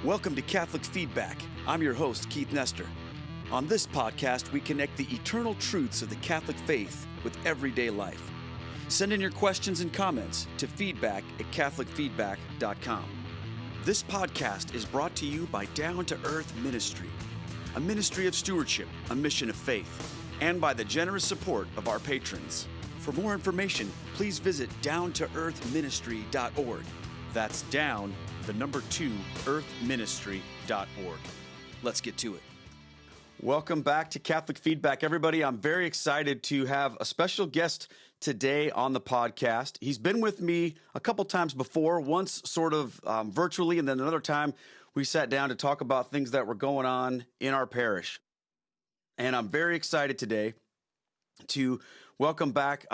Welcome to Catholic Feedback. I'm your host, Keith Nestor. On this podcast, we connect the eternal truths of the Catholic faith with everyday life. Send in your questions and comments to feedback@catholicfeedback.com. This podcast is brought to you by Down to Earth Ministry, a ministry of stewardship, a mission of faith, and by the generous support of our patrons. For more information, please visit downtoearthministry.org. That's down, the number 2, earthministry.org. Let's get to it. Welcome back to Catholic Feedback, everybody. I'm very excited to have a special guest today on the podcast. He's been with me a couple times before, once sort of virtually, and then another time we sat down to talk about things that were going on in our parish. And I'm very excited today to welcome back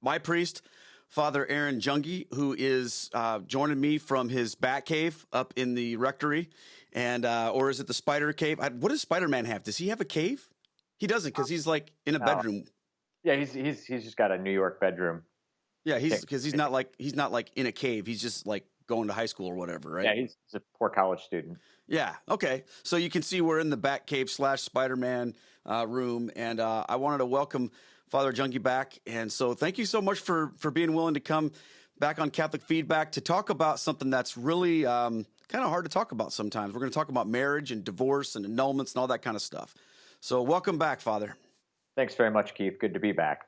my priest, Father Aaron Junge, who is joining me from his bat cave up in the rectory, and or is it the spider cave? What does Spider-Man have? Does he have a cave? He doesn't, because he's like in a bedroom. Yeah, he's just got a New York bedroom. Yeah, he's not like in a cave. He's just like going to high school or whatever, right? Yeah, he's a poor college student. Yeah. Okay. So you can see we're in the bat cave / Spider-Man room, and I wanted to welcome Father Junge back. And so thank you so much for being willing to come back on Catholic Feedback to talk about something that's really kind of hard to talk about sometimes. We're going to talk about marriage and divorce and annulments and all that kind of stuff. So welcome back, Father. Thanks very much, Keith. Good to be back.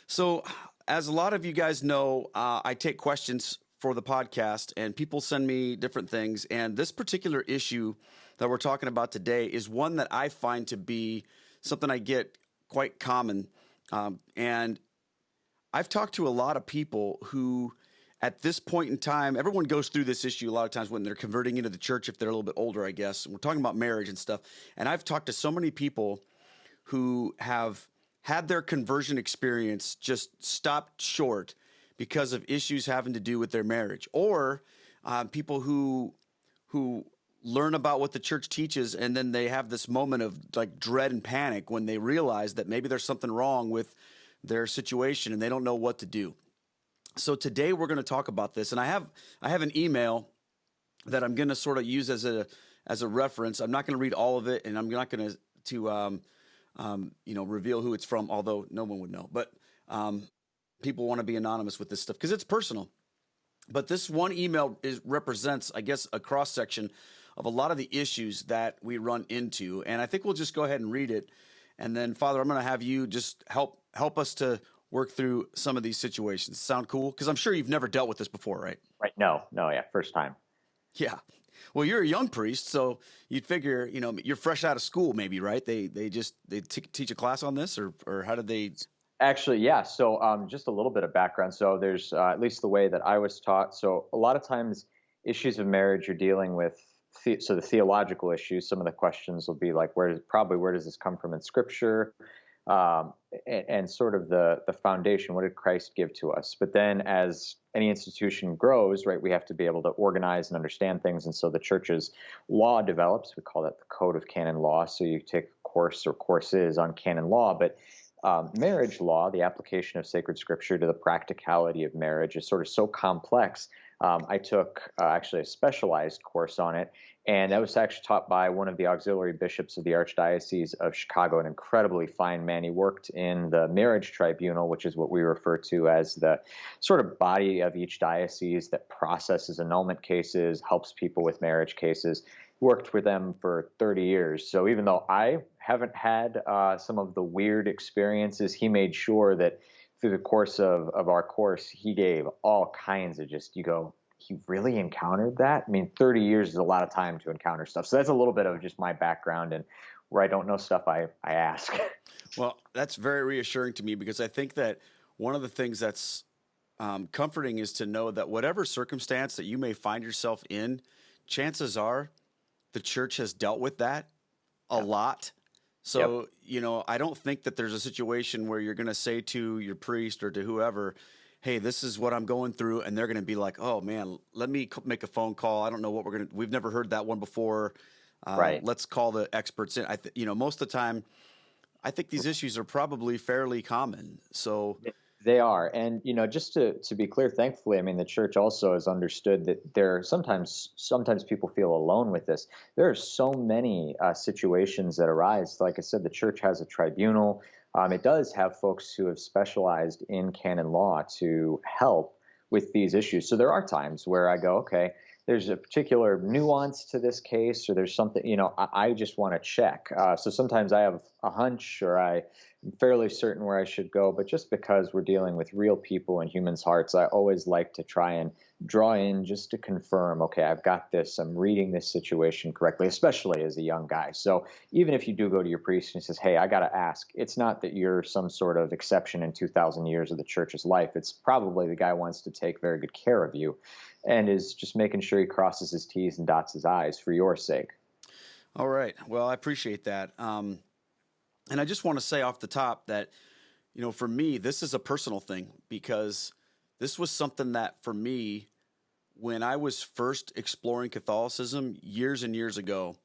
So as a lot of you guys know, I take questions for the podcast, and people send me different things. And this particular issue that we're talking about today is one that I find to be something I get quite common. And I've talked to a lot of people who, at this point in time, everyone goes through this issue a lot of times when they're converting into the church, if they're a little bit older, I guess. And we're talking about marriage and stuff. And I've talked to so many people who have had their conversion experience just stopped short because of issues having to do with their marriage, or people who learn about what the church teaches, and then they have this moment of like dread and panic when they realize that maybe there's something wrong with their situation and they don't know what to do. So today we're going to talk about this, and I have an email that I'm going to sort of use as a reference. I'm not going to read all of it, and I'm not going to reveal who it's from, although no one would know. But people want to be anonymous with this stuff because it's personal. But this one email represents, I guess, a cross section of a lot of the issues that we run into, and I think we'll just go ahead and read it. And then, Father, I'm going to have you just help us to work through some of these situations. Sound cool? Because I'm sure you've never dealt with this before, right? Right. No, yeah, first time. Yeah. Well, you're a young priest, so you'd figure, you're fresh out of school, maybe, right? They teach a class on this, or how did they? Actually, yeah. So just a little bit of background. So there's at least the way that I was taught. So a lot of times, issues of marriage you're dealing with. So the theological issues, some of the questions will be like, where does this come from in Scripture, and sort of the foundation. What did Christ give to us? But then, as any institution grows, right, we have to be able to organize and understand things, and so the church's law develops. We call that the Code of Canon Law. So you take a course or courses on Canon Law, but marriage law, the application of sacred Scripture to the practicality of marriage, is sort of so complex. I took actually a specialized course on it, and that was actually taught by one of the auxiliary bishops of the Archdiocese of Chicago, an incredibly fine man. He worked in the marriage tribunal, which is what we refer to as the sort of body of each diocese that processes annulment cases, helps people with marriage cases. Worked with them for 30 years. So even though I haven't had some of the weird experiences, he made sure that through the course of our course, he gave all kinds of he really encountered that? I mean, 30 years is a lot of time to encounter stuff. So that's a little bit of just my background, and where I don't know stuff, I ask. Well, that's very reassuring to me, because I think that one of the things that's comforting is to know that whatever circumstance that you may find yourself in, chances are the church has dealt with that a lot. So, I don't think that there's a situation where you're going to say to your priest or to whoever, hey, this is what I'm going through, and they're going to be like, oh man, let me make a phone call. I don't know what we've never heard that one before. Right. Let's call the experts in. Most of the time, I think these issues are probably fairly common. So They are. And, just to be clear, thankfully, I mean, the church also has understood that there are sometimes people feel alone with this. There are so many situations that arise. Like I said, the church has a tribunal. It does have folks who have specialized in canon law to help with these issues. So there are times where I go, okay, there's a particular nuance to this case, or there's something, I just want to check. So sometimes I have a hunch, or I'm fairly certain where I should go, but just because we're dealing with real people and humans' hearts, I always like to try and draw in just to confirm, okay, I've got this, I'm reading this situation correctly, especially as a young guy. So even if you do go to your priest and he says, hey, I got to ask, it's not that you're some sort of exception in 2,000 years of the church's life. It's probably the guy wants to take very good care of you and is just making sure he crosses his T's and dots his I's for your sake. All right. Well, I appreciate that. And I just want to say off the top that, for me, this is a personal thing, because this was something that for me, when I was first exploring Catholicism years and years ago,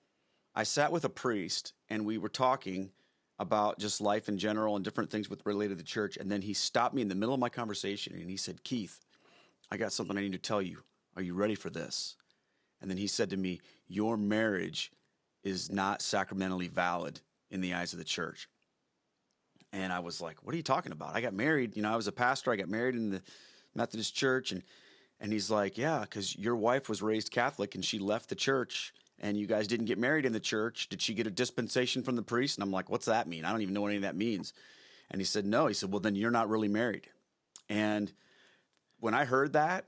I sat with a priest and we were talking about just life in general and different things related to the church. And then he stopped me in the middle of my conversation and he said, Keith, I got something I need to tell you. Are you ready for this? And then he said to me, your marriage is not sacramentally valid in the eyes of the church. And I was like, what are you talking about? I got married, I was a pastor. I got married in the Methodist church. And he's like, yeah, because your wife was raised Catholic and she left the church and you guys didn't get married in the church. Did she get a dispensation from the priest? And I'm like, what's that mean? I don't even know what any of that means. And he said, no. He said, well, then you're not really married. And when I heard that,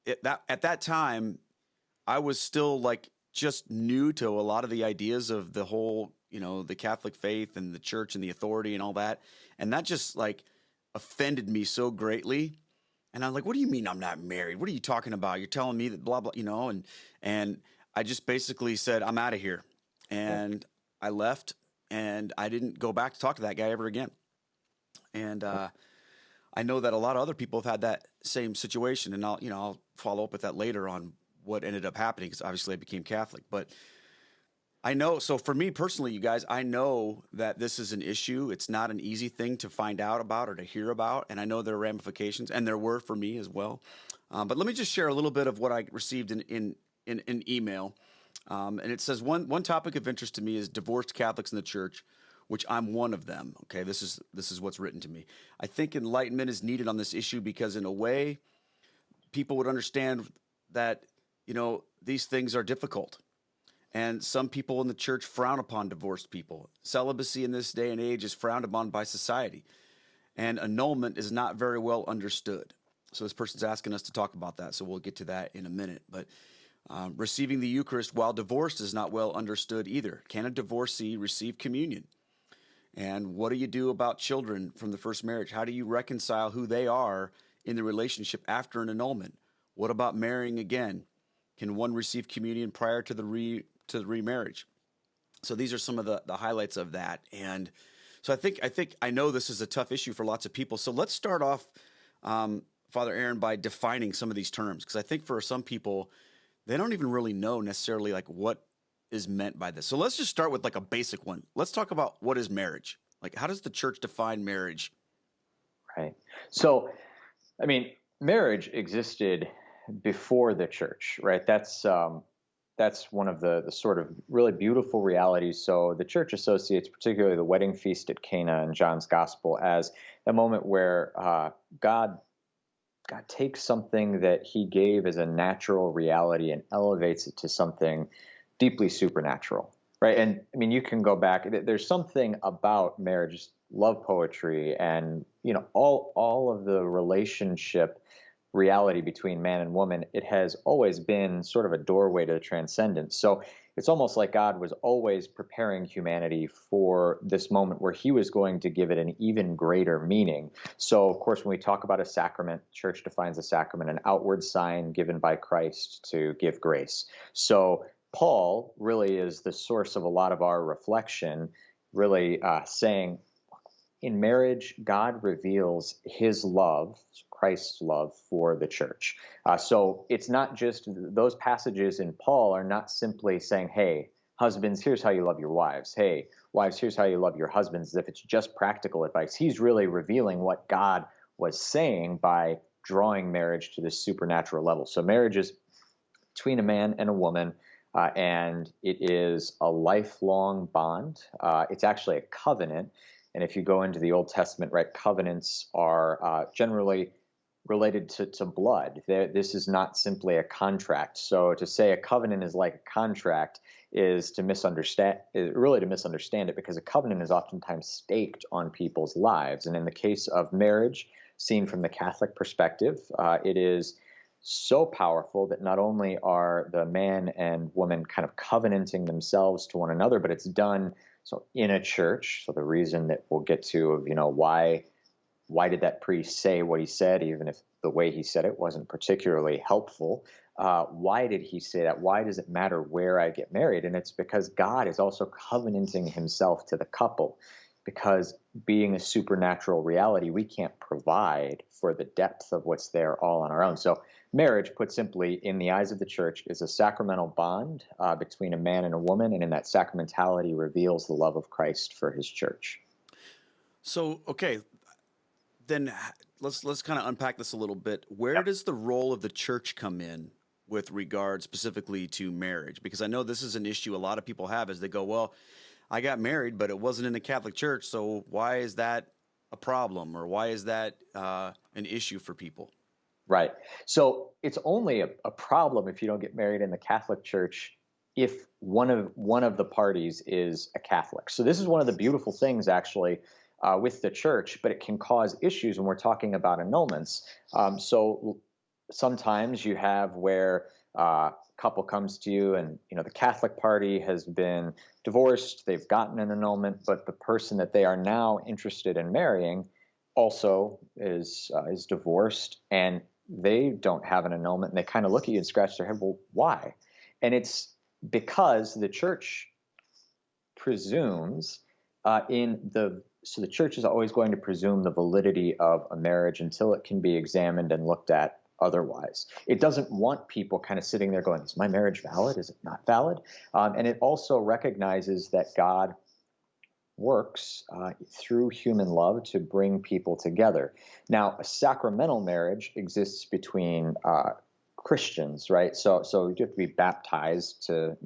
at that time, I was still like just new to a lot of the ideas of the whole, the Catholic faith and the church and the authority and all that. And that just like offended me so greatly. And I'm like, what do you mean I'm not married? What are you talking about? You're telling me that blah, blah, and I just basically said, I'm out of here. And I left and I didn't go back to talk to that guy ever again. And, I know that a lot of other people have had that same situation, and I'll follow up with that later on what ended up happening, because obviously I became Catholic. But I know, so for me personally, you guys, I know that this is an issue. It's not an easy thing to find out about or to hear about, and I know there are ramifications, and there were for me as well. But let me just share a little bit of what I received in an email, and it says one topic of interest to me is divorced Catholics in the church, which I'm one of them. Okay, this is what's written to me. I think enlightenment is needed on this issue because, in a way, people would understand that these things are difficult, and some people in the church frown upon divorced people. Celibacy in this day and age is frowned upon by society, and annulment is not very well understood. So this person's asking us to talk about that. So we'll get to that in a minute, but. Receiving the Eucharist while divorced is not well understood either. Can a divorcee receive communion? And what do you do about children from the first marriage? How do you reconcile who they are in the relationship after an annulment? What about marrying again? Can one receive communion prior to the remarriage? So these are some of the highlights of that. And so I know this is a tough issue for lots of people. So let's start off, Father Aaron, by defining some of these terms, because I think for some people, they don't even really know necessarily like what is meant by this. So let's just start with like a basic one. Let's talk about what is marriage. Like, how does the church define marriage? Right. So, I mean, marriage existed before the church, right? That's one of the sort of really beautiful realities. So the church associates particularly the wedding feast at Cana in John's gospel as a moment where God takes something that he gave as a natural reality and elevates it to something deeply supernatural, right? And I mean, you can go back. There's something about marriage, love poetry, and all of the relationship reality between man and woman. It has always been sort of a doorway to the transcendence. So it's almost like God was always preparing humanity for this moment where he was going to give it an even greater meaning. So, of course, when we talk about a sacrament, church defines a sacrament, an outward sign given by Christ to give grace. So Paul really is the source of a lot of our reflection, really saying, in marriage, God reveals his love, Christ's love for the church. So it's not just those passages in Paul are not simply saying, hey, husbands, here's how you love your wives. Hey, wives, here's how you love your husbands, as if it's just practical advice. He's really revealing what God was saying by drawing marriage to this supernatural level. So marriage is between a man and a woman, and it is a lifelong bond. It's actually a covenant. And if you go into the Old Testament, right, covenants are generally related to blood. This is not simply a contract. So to say a covenant is like a contract is to misunderstand, really to misunderstand it, because a covenant is oftentimes staked on people's lives. And in the case of marriage, seen from the Catholic perspective, it is so powerful that not only are the man and woman kind of covenanting themselves to one another, but it's done so in a church. So the reason that we'll get to of, why did that priest say what he said, even if the way he said it wasn't particularly helpful? Why did he say that? Why does it matter where I get married? And it's because God is also covenanting himself to the couple, because being a supernatural reality, we can't provide for the depth of what's there all on our own. So marriage, put simply, in the eyes of the church, is a sacramental bond between a man and a woman, and in that sacramentality reveals the love of Christ for his church. So, okay, then let's kind of unpack this a little bit. Where does the role of the church come in with regard specifically to marriage? Because I know this is an issue a lot of people have, as they go, well, I got married, but it wasn't in the Catholic Church, so why is that a problem, or why is that an issue for people? Right. So it's only a problem if you don't get married in the Catholic Church if one of the parties is a Catholic. So this is one of the beautiful things, actually, with the church, but it can cause issues when we're talking about annulments. So sometimes you have where a couple comes to you, and the Catholic party has been divorced, they've gotten an annulment, but the person that they are now interested in marrying also is divorced, and they don't have an annulment, and they kind of look at you and scratch their head. Well, why? And it's because the church presumes so the church is always going to presume the validity of a marriage until it can be examined and looked at otherwise. It doesn't want people kind of sitting there going, is my marriage valid? Is it not valid? And it also recognizes that God works through human love to bring people together. Now, a sacramental marriage exists between Christians, right? So you have to be baptized to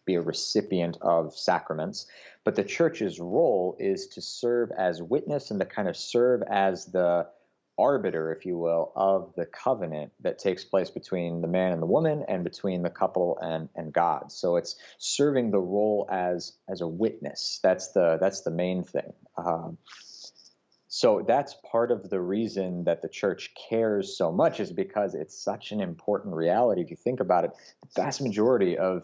be a recipient of sacraments. But the church's role is to serve as witness and to kind of serve as the arbiter, if you will, of the covenant that takes place between the man and the woman, and between the couple and God. So it's serving the role as a witness. That's the main thing. So that's part of the reason that the church cares so much, is because it's such an important reality. If you think about it, the vast majority of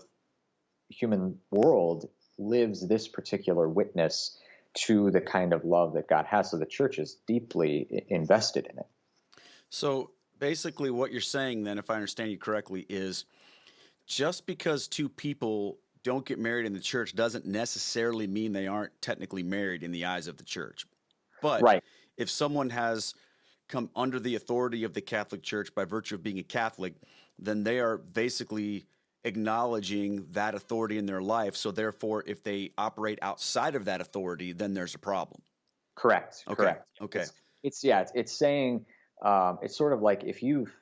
the human world lives this particular witness to the kind of love that God has. So the church is deeply invested in it. So basically what you're saying then, if I understand you correctly, is just because two people don't get married in the church doesn't necessarily mean they aren't technically married in the eyes of the church. But Right. if someone has come under the authority of the Catholic Church by virtue of being a Catholic, then they are basically acknowledging that authority in their life. So therefore, if they operate outside of that authority, then there's a problem. Correct. Okay. Correct. Okay. It's saying it's sort of like, if you've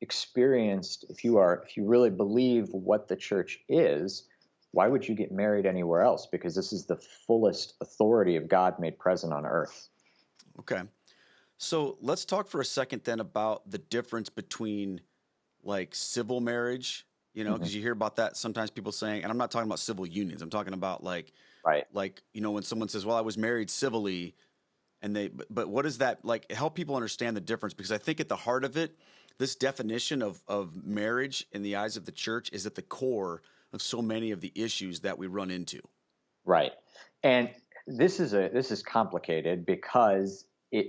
experienced, if you really believe what the church is, why would you get married anywhere else? Because this is the fullest authority of God made present on earth. Okay. So let's talk for a second then about the difference between like civil marriage, because you hear about that sometimes, people saying, and I'm not talking about civil unions. I'm talking about Right. when someone says, well, I was married civilly, and but what is that like? Help people understand the difference, because I think at the heart of it, this definition of marriage in the eyes of the church is at the core of so many of the issues that we run into. Right. And this is complicated, because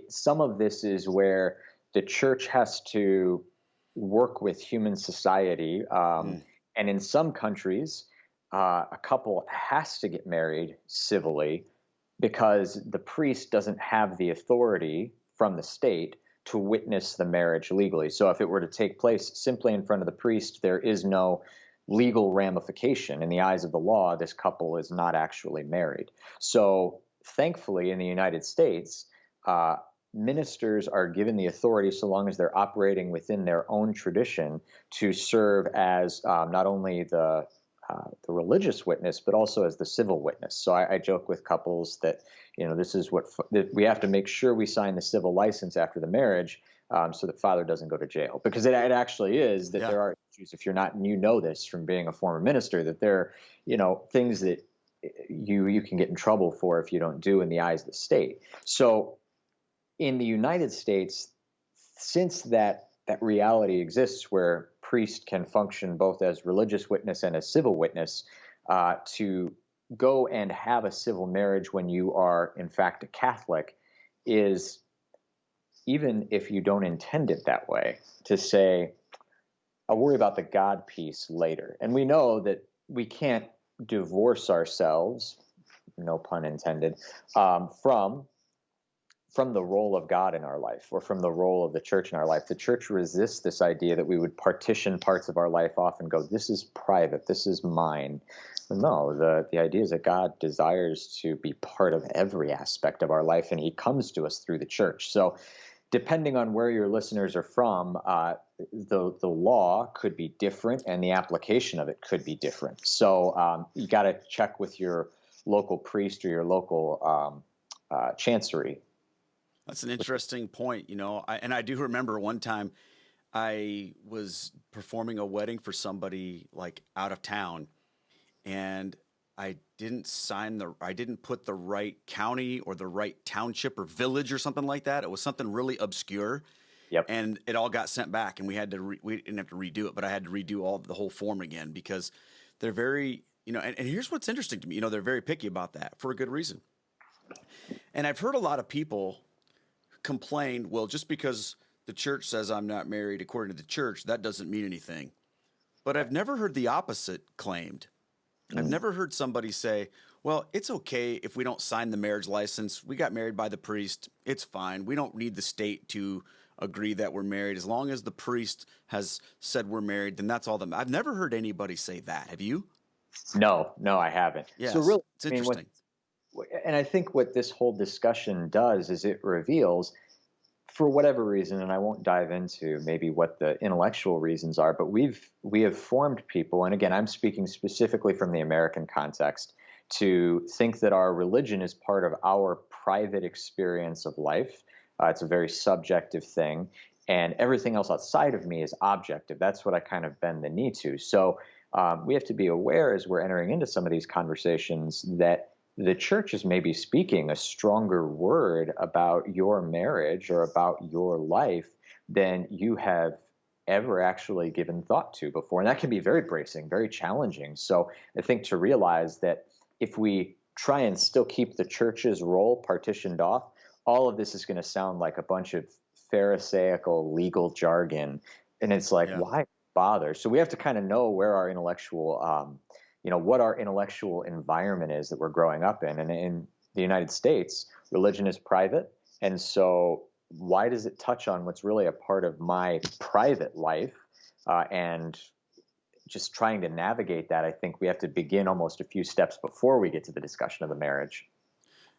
some of this is where the church has to work with human society. And in some countries, a couple has to get married civilly because the priest doesn't have the authority from the state to witness the marriage legally. So if it were to take place simply in front of the priest, there is no legal ramification. In the eyes of the law, this couple is not actually married. So thankfully, in the United States, ministers are given the authority, so long as they're operating within their own tradition, to serve as not only the religious witness, but also as the civil witness. So I joke with couples that, this is that we have to make sure we sign the civil license after the marriage, so that father doesn't go to jail. Because it actually is that there are issues, if you're not, and you know this from being a former minister, that there are, things that you can get in trouble for if you don't do in the eyes of the state. So in the United States, since that reality exists where priest can function both as religious witness and as civil witness, to go and have a civil marriage when you are in fact a Catholic is, even if you don't intend it that way, to say, I'll worry about the God piece later. And we know that we can't divorce ourselves, no pun intended, from the role of God in our life, or from the role of the church in our life. The church resists this idea that we would partition parts of our life off and go, this is private, this is mine. No, the idea is that God desires to be part of every aspect of our life, and he comes to us through the church. So depending on where your listeners are from, the law could be different and the application of it could be different. So you got to check with your local priest or your local chancery. That's an interesting point. I do remember one time I was performing a wedding for somebody like out of town, and I didn't put the right county or the right township or village or something like that. It was something really obscure. Yep. And it all got sent back, and we didn't have to redo it, but I had to redo the whole form again, because they're very, and here's what's interesting to me, they're very picky about that for a good reason. And I've heard a lot of people complain, well, just because the church says I'm not married according to the church, that doesn't mean anything. But I've never heard the opposite claimed. I've never heard somebody say, well, it's okay if we don't sign the marriage license. We got married by the priest. It's fine. We don't need the state to agree that we're married. As long as the priest has said we're married, then that's all that matters. I've never heard anybody say that. Have you? No, I haven't. Yes, so really, it's interesting. And I think what this whole discussion does is it reveals, for whatever reason, and I won't dive into maybe what the intellectual reasons are, but we have formed people, and again, I'm speaking specifically from the American context, to think that our religion is part of our private experience of life. It's a very subjective thing, and everything else outside of me is objective. That's what I kind of bend the knee to. So we have to be aware, as we're entering into some of these conversations, that the church is maybe speaking a stronger word about your marriage or about your life than you have ever actually given thought to before. And that can be very bracing, very challenging. So I think to realize that if we try and still keep the church's role partitioned off, all of this is going to sound like a bunch of Pharisaical legal jargon. And it's like, why bother? So we have to kind of know where our intellectual what our intellectual environment is that we're growing up in. And in the United States, religion is private. And so why does it touch on what's really a part of my private life? And just trying to navigate that, I think we have to begin almost a few steps before we get to the discussion of the marriage.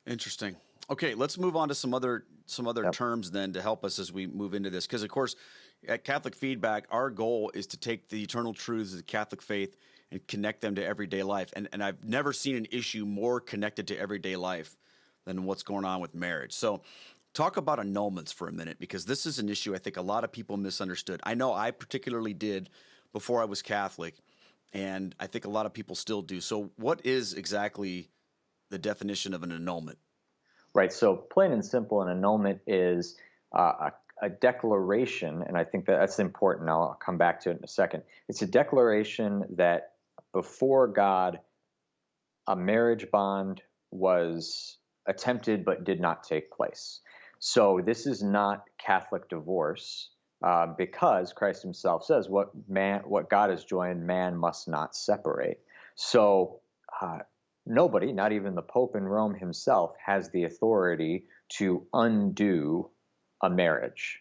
Interesting. Okay, let's move on to some other terms then to help us as we move into this. Because, of course, at Catholic Feedback, our goal is to take the eternal truths of the Catholic faith and connect them to everyday life. And I've never seen an issue more connected to everyday life than what's going on with marriage. So talk about annulments for a minute, because this is an issue I think a lot of people misunderstood. I know I particularly did before I was Catholic, and I think a lot of people still do. So what is exactly the definition of an annulment? Right. So plain and simple, an annulment is a declaration, and I think that's important. I'll come back to it in a second. It's a declaration that before God, a marriage bond was attempted but did not take place. So this is not Catholic divorce, because Christ himself says, what God has joined, man must not separate. So nobody, not even the Pope in Rome himself, has the authority to undo a marriage.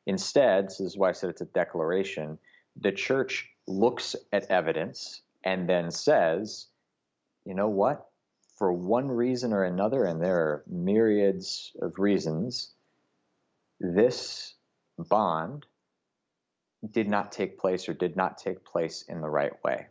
Instead, this is why I said it's a declaration, the church looks at evidence and then says, you know what, for one reason or another, and there are myriads of reasons, this bond did not take place or did not take place in the right way.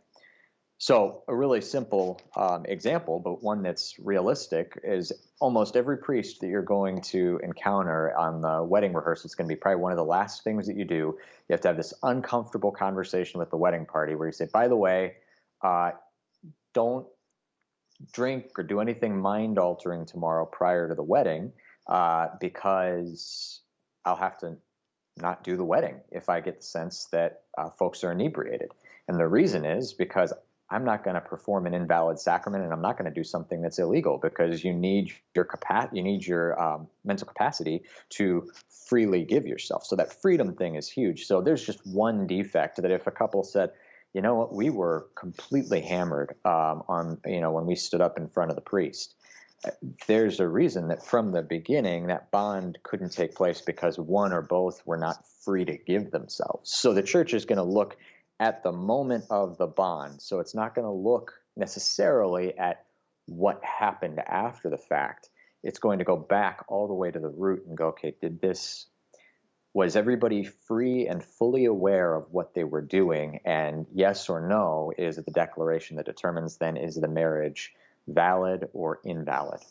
So a really simple example, but one that's realistic, is almost every priest that you're going to encounter on the wedding rehearsal is going to be probably one of the last things that you do. You have to have this uncomfortable conversation with the wedding party where you say, by the way, don't drink or do anything mind-altering tomorrow prior to the wedding because I'll have to not do the wedding if I get the sense that folks are inebriated. And the reason is because I'm not going to perform an invalid sacrament, and I'm not going to do something that's illegal, because you need your mental capacity to freely give yourself. So that freedom thing is huge. So there's just one defect that if a couple said, you know what, we were completely hammered when we stood up in front of the priest. There's a reason that from the beginning that bond couldn't take place because one or both were not free to give themselves. So the church is going to look at the moment of the bond. So it's not going to look necessarily at what happened after the fact. It's going to go back all the way to the root and go, okay, was everybody free and fully aware of what they were doing? And yes or no is the declaration that determines then, is the marriage valid or invalid?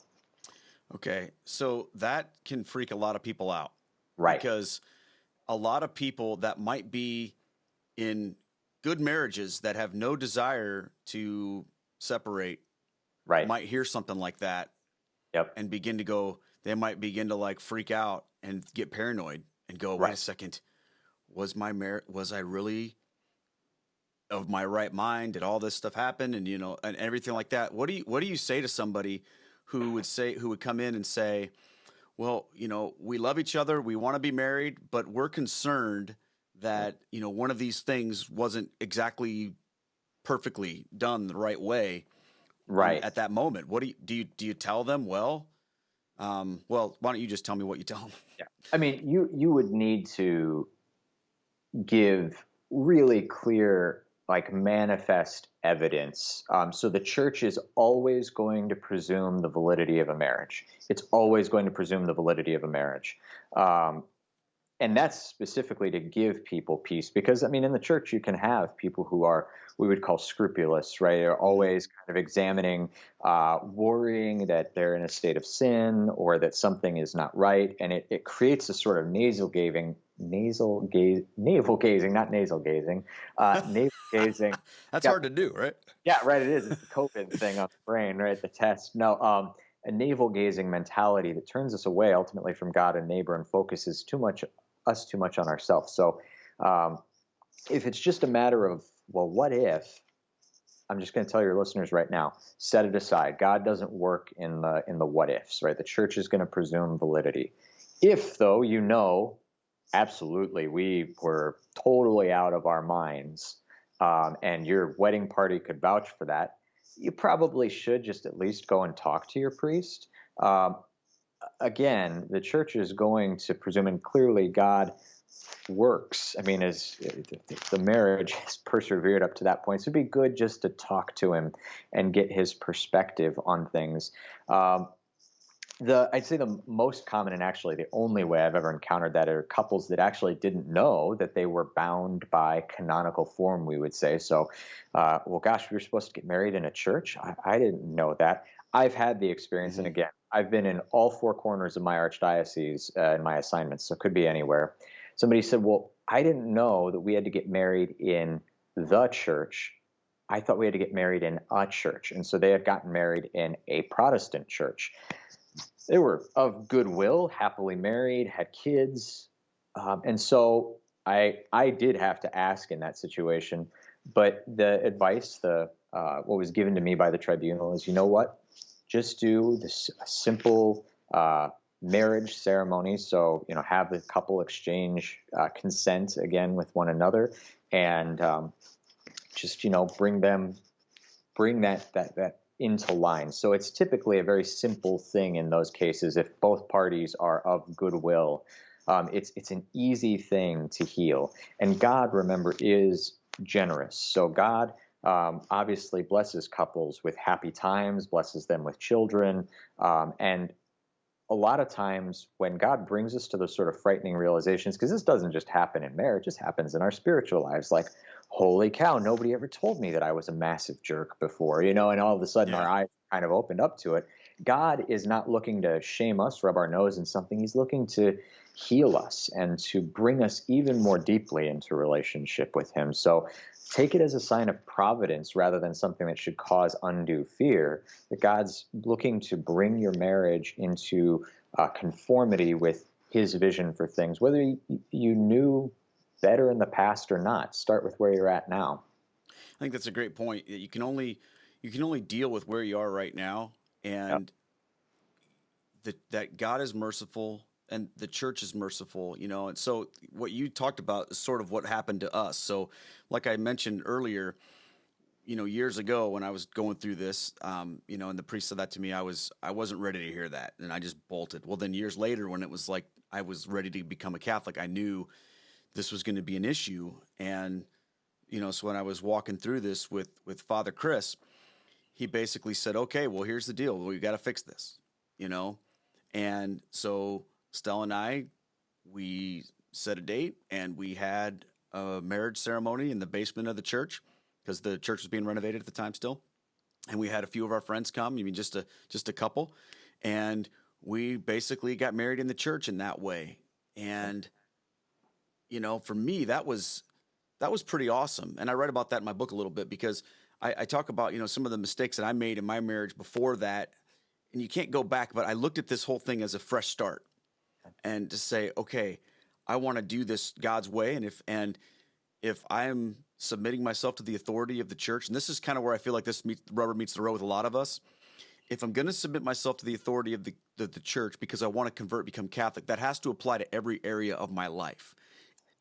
Okay, so that can freak a lot of people out. Right. Because a lot of people that might be in good marriages that have no desire to separate might hear something like that. Yep. And they might begin to like freak out and get paranoid and go, wait a second, was I really of my right mind? Did all this stuff happen? And, and everything like that. What do you say to somebody who would come in and say, well, we love each other, we want to be married, but we're concerned that, one of these things wasn't exactly perfectly done the right way. Right. At that moment, what do you tell them? Well, why don't you just tell me what you tell them? Yeah. I mean, you would need to give really clear, like, manifest evidence. So the church is always going to presume the validity of a marriage. It's always going to presume the validity of a marriage. And that's specifically to give people peace, because, I mean, in the church, you can have people who are, we would call scrupulous, right? They're always kind of examining, worrying that they're in a state of sin or that something is not right. And it creates a sort of navel gazing, navel gazing. That's hard to do, right? Yeah, right. It is. It's the COVID thing on the brain, right? The test. No, a navel gazing mentality that turns us away ultimately from God and neighbor and focuses too much on ourselves. So if it's just a matter of, well, what if, I'm just going to tell your listeners right now, set it aside. God doesn't work in the what ifs, right? The church is going to presume validity. If, though, absolutely, we were totally out of our minds, and your wedding party could vouch for that, you probably should just at least go and talk to your priest. Again, the church is going to presume, and clearly God works. I mean, as the marriage has persevered up to that point, so it'd be good just to talk to him and get his perspective on things. I'd say the most common, and actually the only way I've ever encountered that, are couples that actually didn't know that they were bound by canonical form, we would say. So, well, gosh, we were supposed to get married in a church. I didn't know that. I've had the experience, and again, I've been in all four corners of my archdiocese in my assignments, so it could be anywhere. Somebody said, well, I didn't know that we had to get married in the church. I thought we had to get married in a church. And so they had gotten married in a Protestant church. They were of goodwill, happily married, had kids. And so I did have to ask in that situation. But the advice, what was given to me by the tribunal is, you know what? Just do this simple marriage ceremony. So, have the couple exchange consent again with one another, and just, bring that into line. So it's typically a very simple thing in those cases. If both parties are of goodwill, it's an easy thing to heal. And God, remember, is generous. So God obviously blesses couples with happy times, blesses them with children, and a lot of times when God brings us to those sort of frightening realizations, because this doesn't just happen in marriage, this happens in our spiritual lives, like, holy cow, nobody ever told me that I was a massive jerk before, and all of a sudden our Yeah. eyes kind of opened up to it. God is not looking to shame us, rub our nose in something. He's looking to heal us and to bring us even more deeply into relationship with Him. So take it as a sign of providence rather than something that should cause undue fear, that God's looking to bring your marriage into conformity with His vision for things, whether you knew better in the past or not. Start with where you're at now. I think that's a great point. You can only deal with where you are right now, Yep. and that God is merciful and the church is merciful, And so what you talked about is sort of what happened to us. So, like I mentioned earlier, years ago when I was going through this, and the priest said that to me, I wasn't ready to hear that, and I just bolted. Well, then years later, when it was like I was ready to become a Catholic, I knew this was going to be an issue, and so when I was walking through this with Father Chris, he basically said, "Okay, well, here's the deal. We've got to fix this," you know, and so Stella and I, we set a date, and we had a marriage ceremony in the basement of the church because the church was being renovated at the time still, and we had a few of our friends come. I mean, just a couple, and we basically got married in the church in that way. And for me, that was pretty awesome. And I write about that in my book a little bit because I talk about, some of the mistakes that I made in my marriage before that. And you can't go back, but I looked at this whole thing as a fresh start and to say, okay, I want to do this God's way. And if I am submitting myself to the authority of the church, and this is kind of where I feel like rubber meets the road with a lot of us. If I'm going to submit myself to the authority of the church because I want to convert, become Catholic, that has to apply to every area of my life,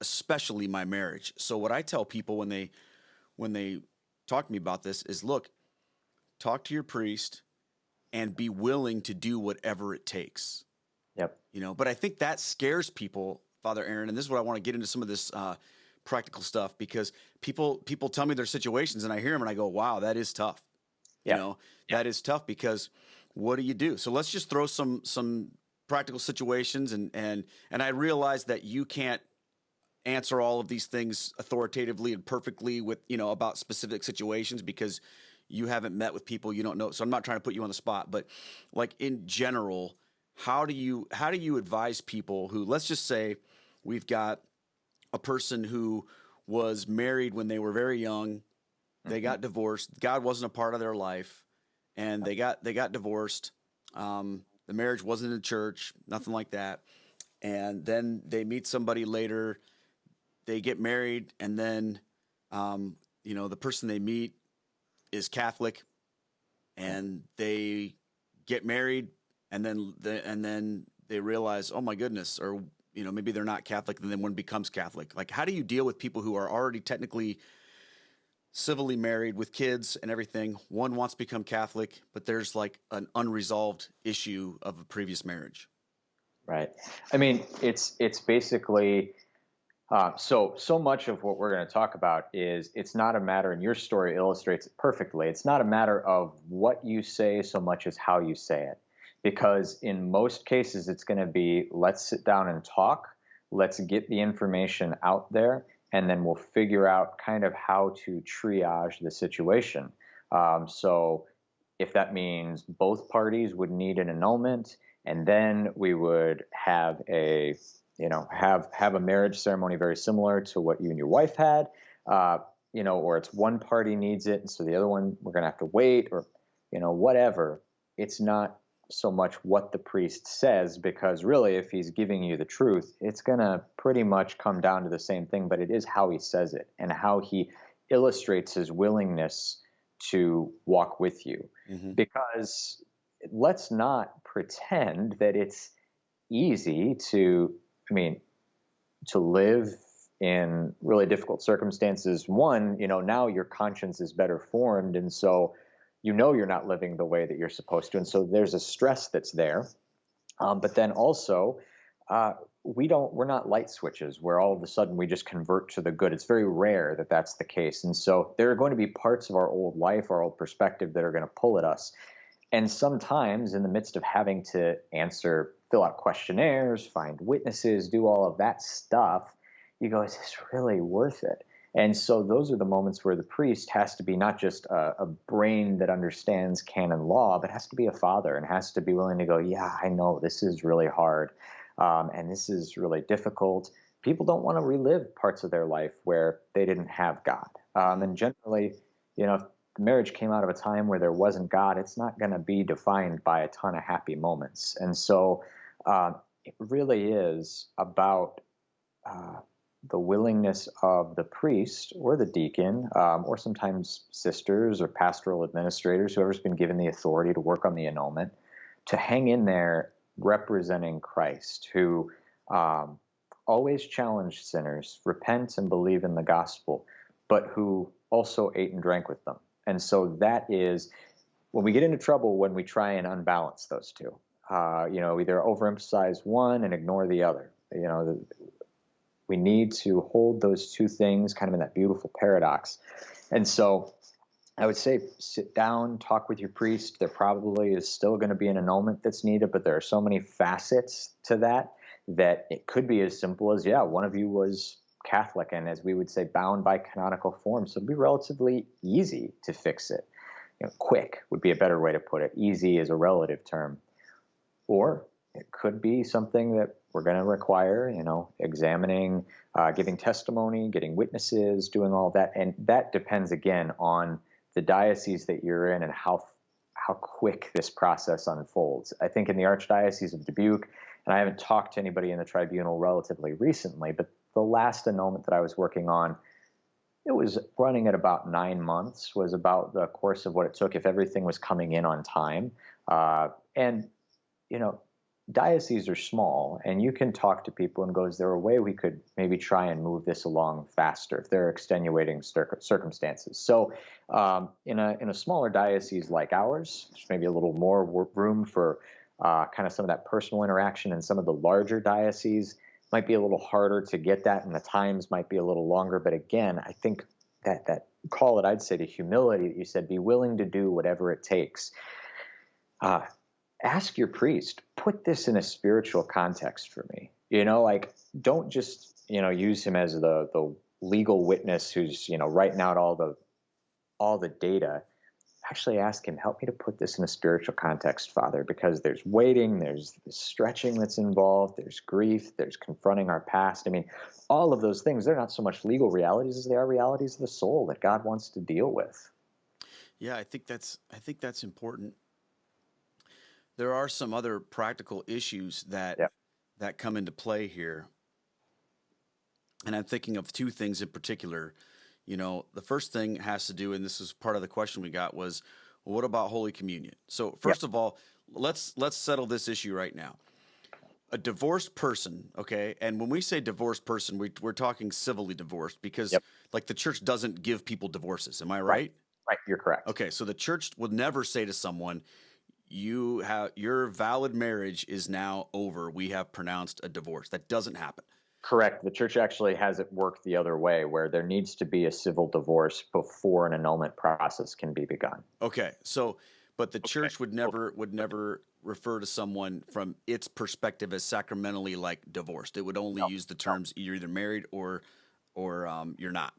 especially my marriage. So what I tell people when they talk to me about this is, look, talk to your priest and be willing to do whatever it takes. Yep. But I think that scares people, Father Aaron, and this is what I want to get into some of this practical stuff, because people tell me their situations and I hear them and I go, wow, that is tough. Yep. That is tough because what do you do? So let's just throw some practical situations, and I realize that you can't answer all of these things authoritatively and perfectly with about specific situations because you haven't met with people you don't know. So I'm not trying to put you on the spot, but like in general, how do you advise people who, let's just say we've got a person who was married when they were very young, they got divorced, God wasn't a part of their life, and they got divorced. The marriage wasn't in church, nothing like that, and then they meet somebody later, they get married, and then the person they meet is Catholic, and they get married, and then they realize, oh my goodness, or maybe they're not Catholic, and then one becomes Catholic. Like, how do you deal with people who are already technically civilly married with kids and everything? One wants to become Catholic, but there's like an unresolved issue of a previous marriage. Right. I mean, it's basically so much of what we're going to talk about is, it's not a matter, and your story illustrates it perfectly. It's not a matter of what you say so much as how you say it, because in most cases it's going to be, let's sit down and talk, let's get the information out there, and then we'll figure out kind of how to triage the situation. So if that means both parties would need an annulment, and then we would have have a marriage ceremony very similar to what you and your wife had, or it's one party needs it, and so the other one, we're going to have to wait, or whatever. It's not so much what the priest says, because really, if he's giving you the truth, it's going to pretty much come down to the same thing, but it is how he says it and how he illustrates his willingness to walk with you. Mm-hmm. Because let's not pretend that it's easy to live in really difficult circumstances. One, now your conscience is better formed, and so you're not living the way that you're supposed to, and so there's a stress that's there. But then also, we're not light switches where all of a sudden we just convert to the good. It's very rare that that's the case. And so there are going to be parts of our old life, our old perspective that are going to pull at us. And sometimes in the midst of having to fill out questionnaires, find witnesses, do all of that stuff, you go, is this really worth it? And so those are the moments where the priest has to be not just a brain that understands canon law, but has to be a father and has to be willing to go, yeah, I know this is really hard. And this is really difficult. People don't want to relive parts of their life where they didn't have God. And generally, if the marriage came out of a time where there wasn't God, it's not going to be defined by a ton of happy moments. And so it really is about the willingness of the priest or the deacon, or sometimes sisters or pastoral administrators, whoever's been given the authority to work on the annulment, to hang in there representing Christ, who always challenged sinners, repent and believe in the gospel, but who also ate and drank with them. And so that is when we get into trouble, when we try and unbalance those two, either overemphasize one and ignore the other. We need to hold those two things kind of in that beautiful paradox. And so I would say sit down, talk with your priest. There probably is still going to be an annulment that's needed, but there are so many facets to that it could be as simple as, one of you was Catholic and, as we would say, bound by canonical form. So it'd be relatively easy to fix it. Quick would be a better way to put it. Easy is a relative term. Or it could be something that we're going to require, examining, giving testimony, getting witnesses, doing all of that. And that depends, again, on the diocese that you're in and how quick this process unfolds. I think in the Archdiocese of Dubuque, and I haven't talked to anybody in the tribunal relatively recently, but the last annulment that I was working on, it was running at about 9 months, was about the course of what it took if everything was coming in on time. Dioceses are small, and you can talk to people and go, is there a way we could maybe try and move this along faster if there are extenuating circumstances? So in a smaller diocese like ours, there's maybe a little more room for kind of some of that personal interaction, and some of the larger dioceses might be a little harder to get that, and the times might be a little longer. But again, I think that call it, I'd say, to humility that you said, be willing to do whatever it takes. Ask your priest, put this in a spiritual context for me. Don't just, use him as the legal witness who's, writing out all the data. Actually ask him, help me to put this in a spiritual context, Father, because there's waiting, there's the stretching that's involved, there's grief, there's confronting our past. I mean, all of those things, they're not so much legal realities as they are realities of the soul that God wants to deal with. Yeah, I think that's important. There are some other practical issues that come into play here. And I'm thinking of two things in particular. The first thing has to do, and this is part of the question we got, was, well, what about Holy Communion? So first of all, let's settle this issue right now. A divorced person, okay, and when we say divorced person, we're talking civilly divorced, because like the church doesn't give people divorces. Am I right? Right, you're correct. Okay, so the church would never say to someone, your valid marriage is now over, we have pronounced a divorce. That doesn't happen. Correct. The church actually has it work the other way, where there needs to be a civil divorce before an annulment process can be begun. Okay, so but the church would never refer to someone from its perspective as sacramentally like divorced. It would only use the terms you're either married or you're not.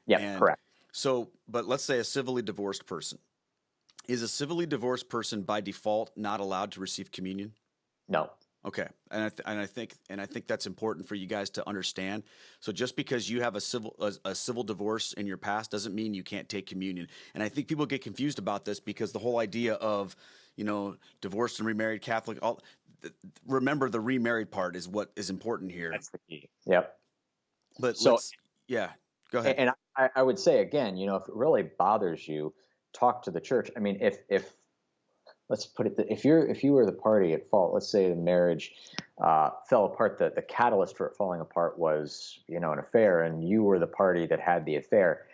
Yeah, correct. So, but let's say a civilly divorced person. Is a civilly divorced person by default not allowed to receive communion? No. Okay, and I think that's important for you guys to understand. So just because you have a civil divorce in your past doesn't mean you can't take communion. And I think people get confused about this because the whole idea of divorced and remarried Catholic. Remember, the remarried part is what is important here. That's the key. Yep. But go ahead. And I would say again, if it really bothers you, talk to the church. I mean, if let's put it, if you were the party at fault, let's say the marriage fell apart, the catalyst for it falling apart was, an affair, and you were the party that had the affair,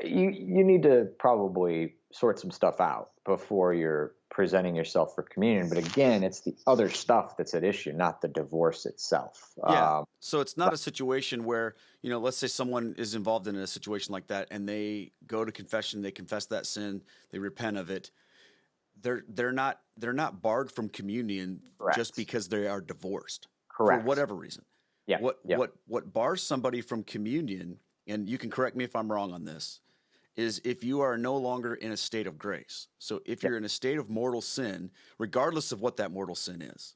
you need to probably sort some stuff out before you're presenting yourself for communion. But again, it's the other stuff that's at issue, not the divorce itself. Yeah. So it's not a situation where, let's say someone is involved in a situation like that and they go to confession, they confess that sin, they repent of it. They're not barred from communion just Correct. because they are divorced for Correct. whatever reason. Yeah. What Yeah. what bars somebody from communion, and you can correct me if I'm wrong on this, is if you are no longer in a state of grace. So if Yep. you're in a state of mortal sin, regardless of what that mortal sin is,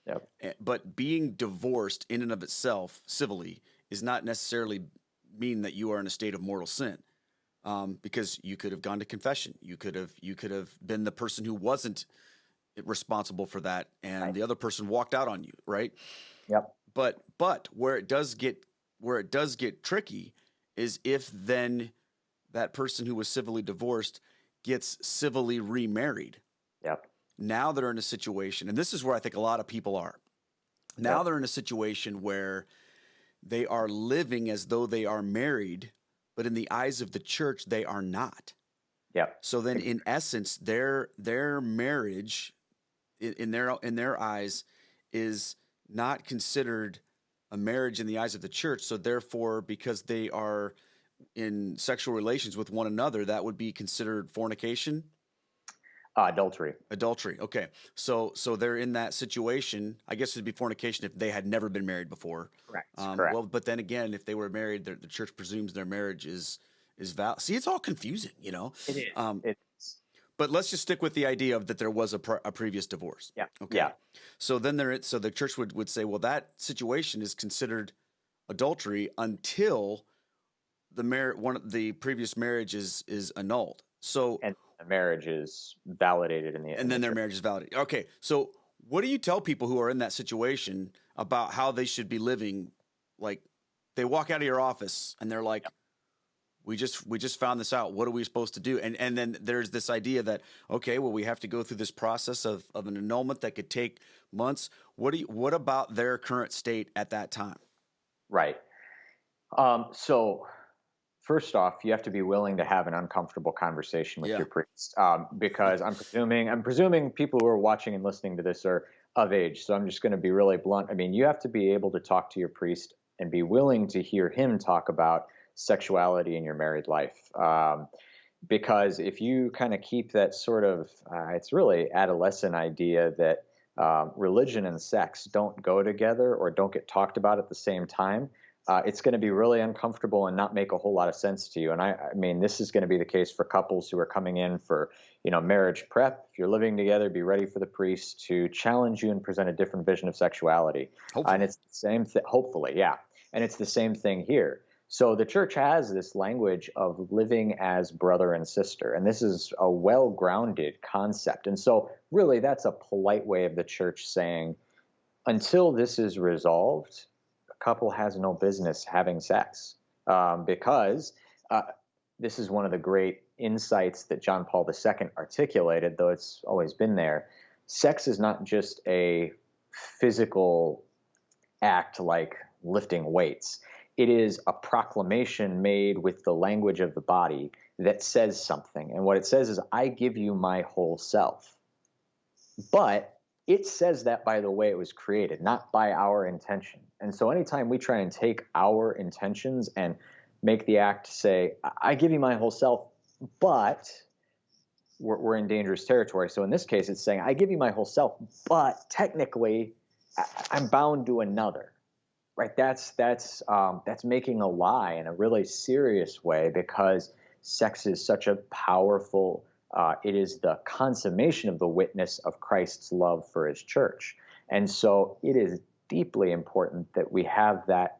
Yep. but being divorced in and of itself civilly is not necessarily mean that you are in a state of mortal sin, because you could have gone to confession. You could have been the person who wasn't responsible for that, and Right. the other person walked out on you, right? Yep. But where it does get tricky is if then that person who was civilly divorced gets civilly remarried. Yep. Now they're in a situation, and this is where I think a lot of people are. Now Yep. they're in a situation where they are living as though they are married, but in the eyes of the church, they are not. Yep. So then, in essence, their marriage, in their eyes, is not considered a marriage in the eyes of the church. So therefore, because they are in sexual relations with one another, that would be considered fornication. Adultery. Adultery. Okay. So they're in that situation. I guess it'd be fornication if they had never been married before. Correct. Correct. Well, but then again, if they were married, the church presumes their marriage is valid. See, it's all confusing, It is. It is. But let's just stick with the idea of that there was a previous divorce. Yeah. Okay. Yeah. So then the church would say, well, that situation is considered adultery until the previous marriage is annulled. So And the marriage is validated in the and then their marriage is validated. Okay. So what do you tell people who are in that situation about how they should be living? Like, they walk out of your office and they're like, we just found this out. What are we supposed to do? And then there's this idea that, okay, well, we have to go through this process of an annulment that could take months. What about their current state at that time? Right. So first off, you have to be willing to have an uncomfortable conversation with Yeah. your priest, because I'm presuming people who are watching and listening to this are of age. So I'm just going to be really blunt. I mean, you have to be able to talk to your priest and be willing to hear him talk about sexuality in your married life. Because if you kind of keep that sort of, it's really adolescent idea that religion and sex don't go together or don't get talked about at the same time, it's going to be really uncomfortable and not make a whole lot of sense to you. And I mean, this is going to be the case for couples who are coming in for, marriage prep. If you're living together, be ready for the priest to challenge you and present a different vision of sexuality. Hopefully. And it's the same thing, hopefully, yeah. And it's the same thing here. So the church has this language of living as brother and sister, and this is a well-grounded concept. And so really that's a polite way of the church saying, until this is resolved, a couple has no business having sex, because this is one of the great insights that John Paul II articulated, though it's always been there. Sex is not just a physical act like lifting weights. It is a proclamation made with the language of the body that says something. And what it says is, I give you my whole self. But it says that by the way it was created, not by our intention. And so anytime we try and take our intentions and make the act say, I give you my whole self, but we're in dangerous territory. So in this case, it's saying, I give you my whole self, but technically I'm bound to another. Right, that's making a lie in a really serious way, because sex is such a powerful. It is the consummation of the witness of Christ's love for His church, and so it is deeply important that we have that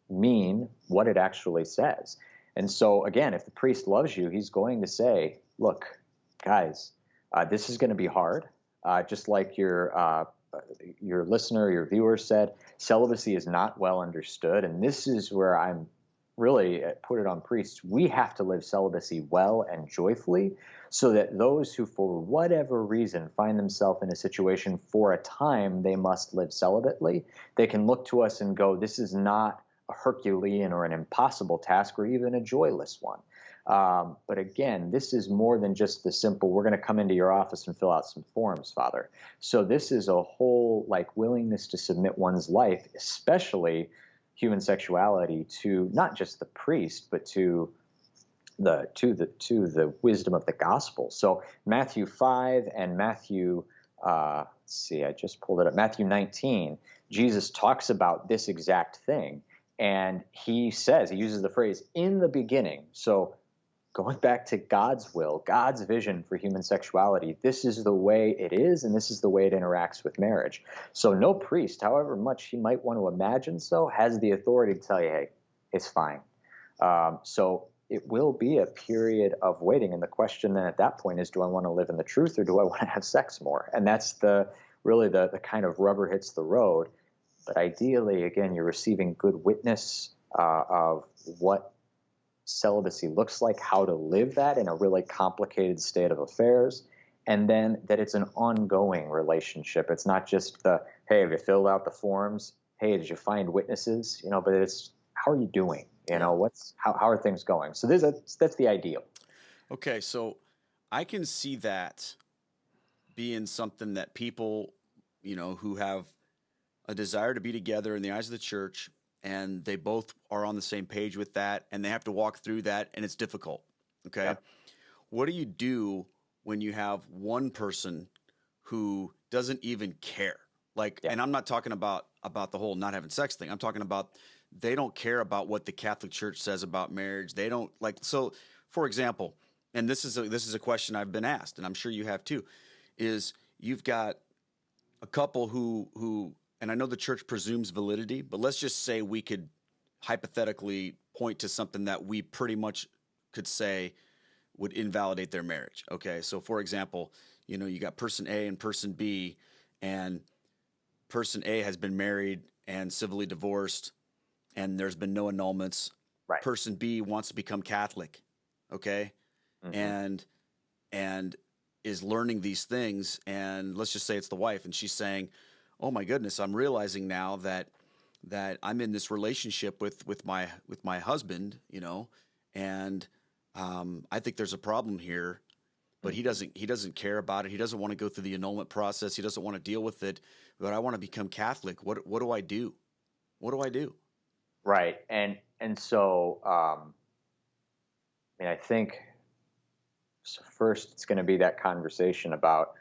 mean what it actually says. And so again, if the priest loves you, he's going to say, "Look, guys, this is going to be hard, just like your listener, your viewer said, celibacy is not well understood. And this is where I'm really put it on priests. We have to live celibacy well and joyfully, so that those who, for whatever reason, find themselves in a situation for a time they must live celibately, they can look to us and go, this is not a Herculean or an impossible task or even a joyless one. But again, this is more than just the simple, we're going to come into your office and fill out some forms, Father. So this is a whole like willingness to submit one's life, especially human sexuality, to not just the priest, but to the wisdom of the gospel. So Matthew 5 and Matthew, let's see, I just pulled it up. Matthew 19, Jesus talks about this exact thing. And he uses the phrase in the beginning. So going back to God's will, God's vision for human sexuality, this is the way it is, and this is the way it interacts with marriage. So no priest, however much he might want to imagine so, has the authority to tell you, hey, it's fine. So it will be a period of waiting. And the question then at that point is, do I want to live in the truth or do I want to have sex more? And that's really the kind of rubber hits the road. But ideally, again, you're receiving good witness of what celibacy looks like, how to live that in a really complicated state of affairs, and then that it's an ongoing relationship. It's not just hey, have you filled out the forms? Hey, did you find witnesses? But it's, how are you doing? How are things going? So that's the ideal. Okay, so I can see that being something that people, who have a desire to be together in the eyes of the church, and they both are on the same page with that, and they have to walk through that, and it's difficult. Okay. Yeah. What do you do when you have one person who doesn't even care? And I'm not talking about the whole not having sex thing. I'm talking about they don't care about what the Catholic Church says about marriage. They don't so for example, and this is a question I've been asked, and I'm sure you have too, is you've got a couple who and I know the church presumes validity, but let's just say we could hypothetically point to something that we pretty much could say would invalidate their marriage. Okay. So for example, you got person A and person B, and person A has been married and civilly divorced, and there's been no annulments. Right. Person B wants to become Catholic. Okay. Mm-hmm. And is learning these things. And let's just say it's the wife, and she's saying, oh my goodness, I'm realizing now that I'm in this relationship with my husband, and I think there's a problem here, but he doesn't care about it. He doesn't want to go through the annulment process. He doesn't want to deal with it. But I want to become Catholic. What do I do? What do I do? Right, and so I think so. First, it's going to be that conversation about.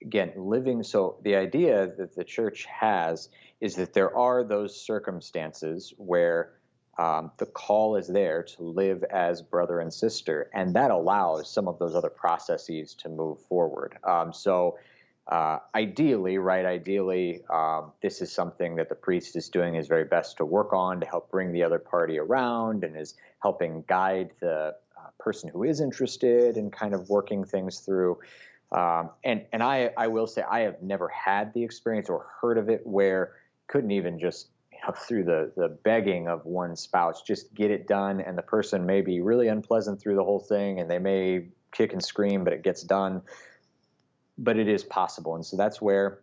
Again, living. So the idea that the church has is that there are those circumstances where the call is there to live as brother and sister, and that allows some of those other processes to move forward. Ideally, this is something that the priest is doing his very best to work on to help bring the other party around, and is helping guide the person who is interested in kind of working things through. And I will say I have never had the experience or heard of it where couldn't even just through the begging of one spouse just get it done, and the person may be really unpleasant through the whole thing, and they may kick and scream, but it gets done. But it is possible, and so that's where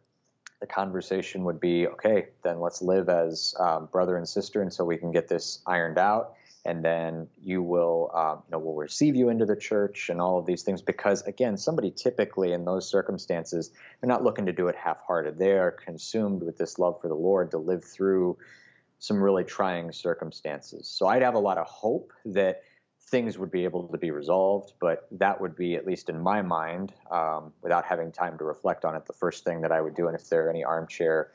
the conversation would be, okay, then let's live as brother and sister until we can get this ironed out. And then you will, we'll receive you into the church and all of these things. Because again, somebody typically in those circumstances, they're not looking to do it half-hearted. They are consumed with this love for the Lord to live through some really trying circumstances. So I'd have a lot of hope that things would be able to be resolved, but that would be, at least in my mind, without having time to reflect on it, the first thing that I would do. And if there are any armchair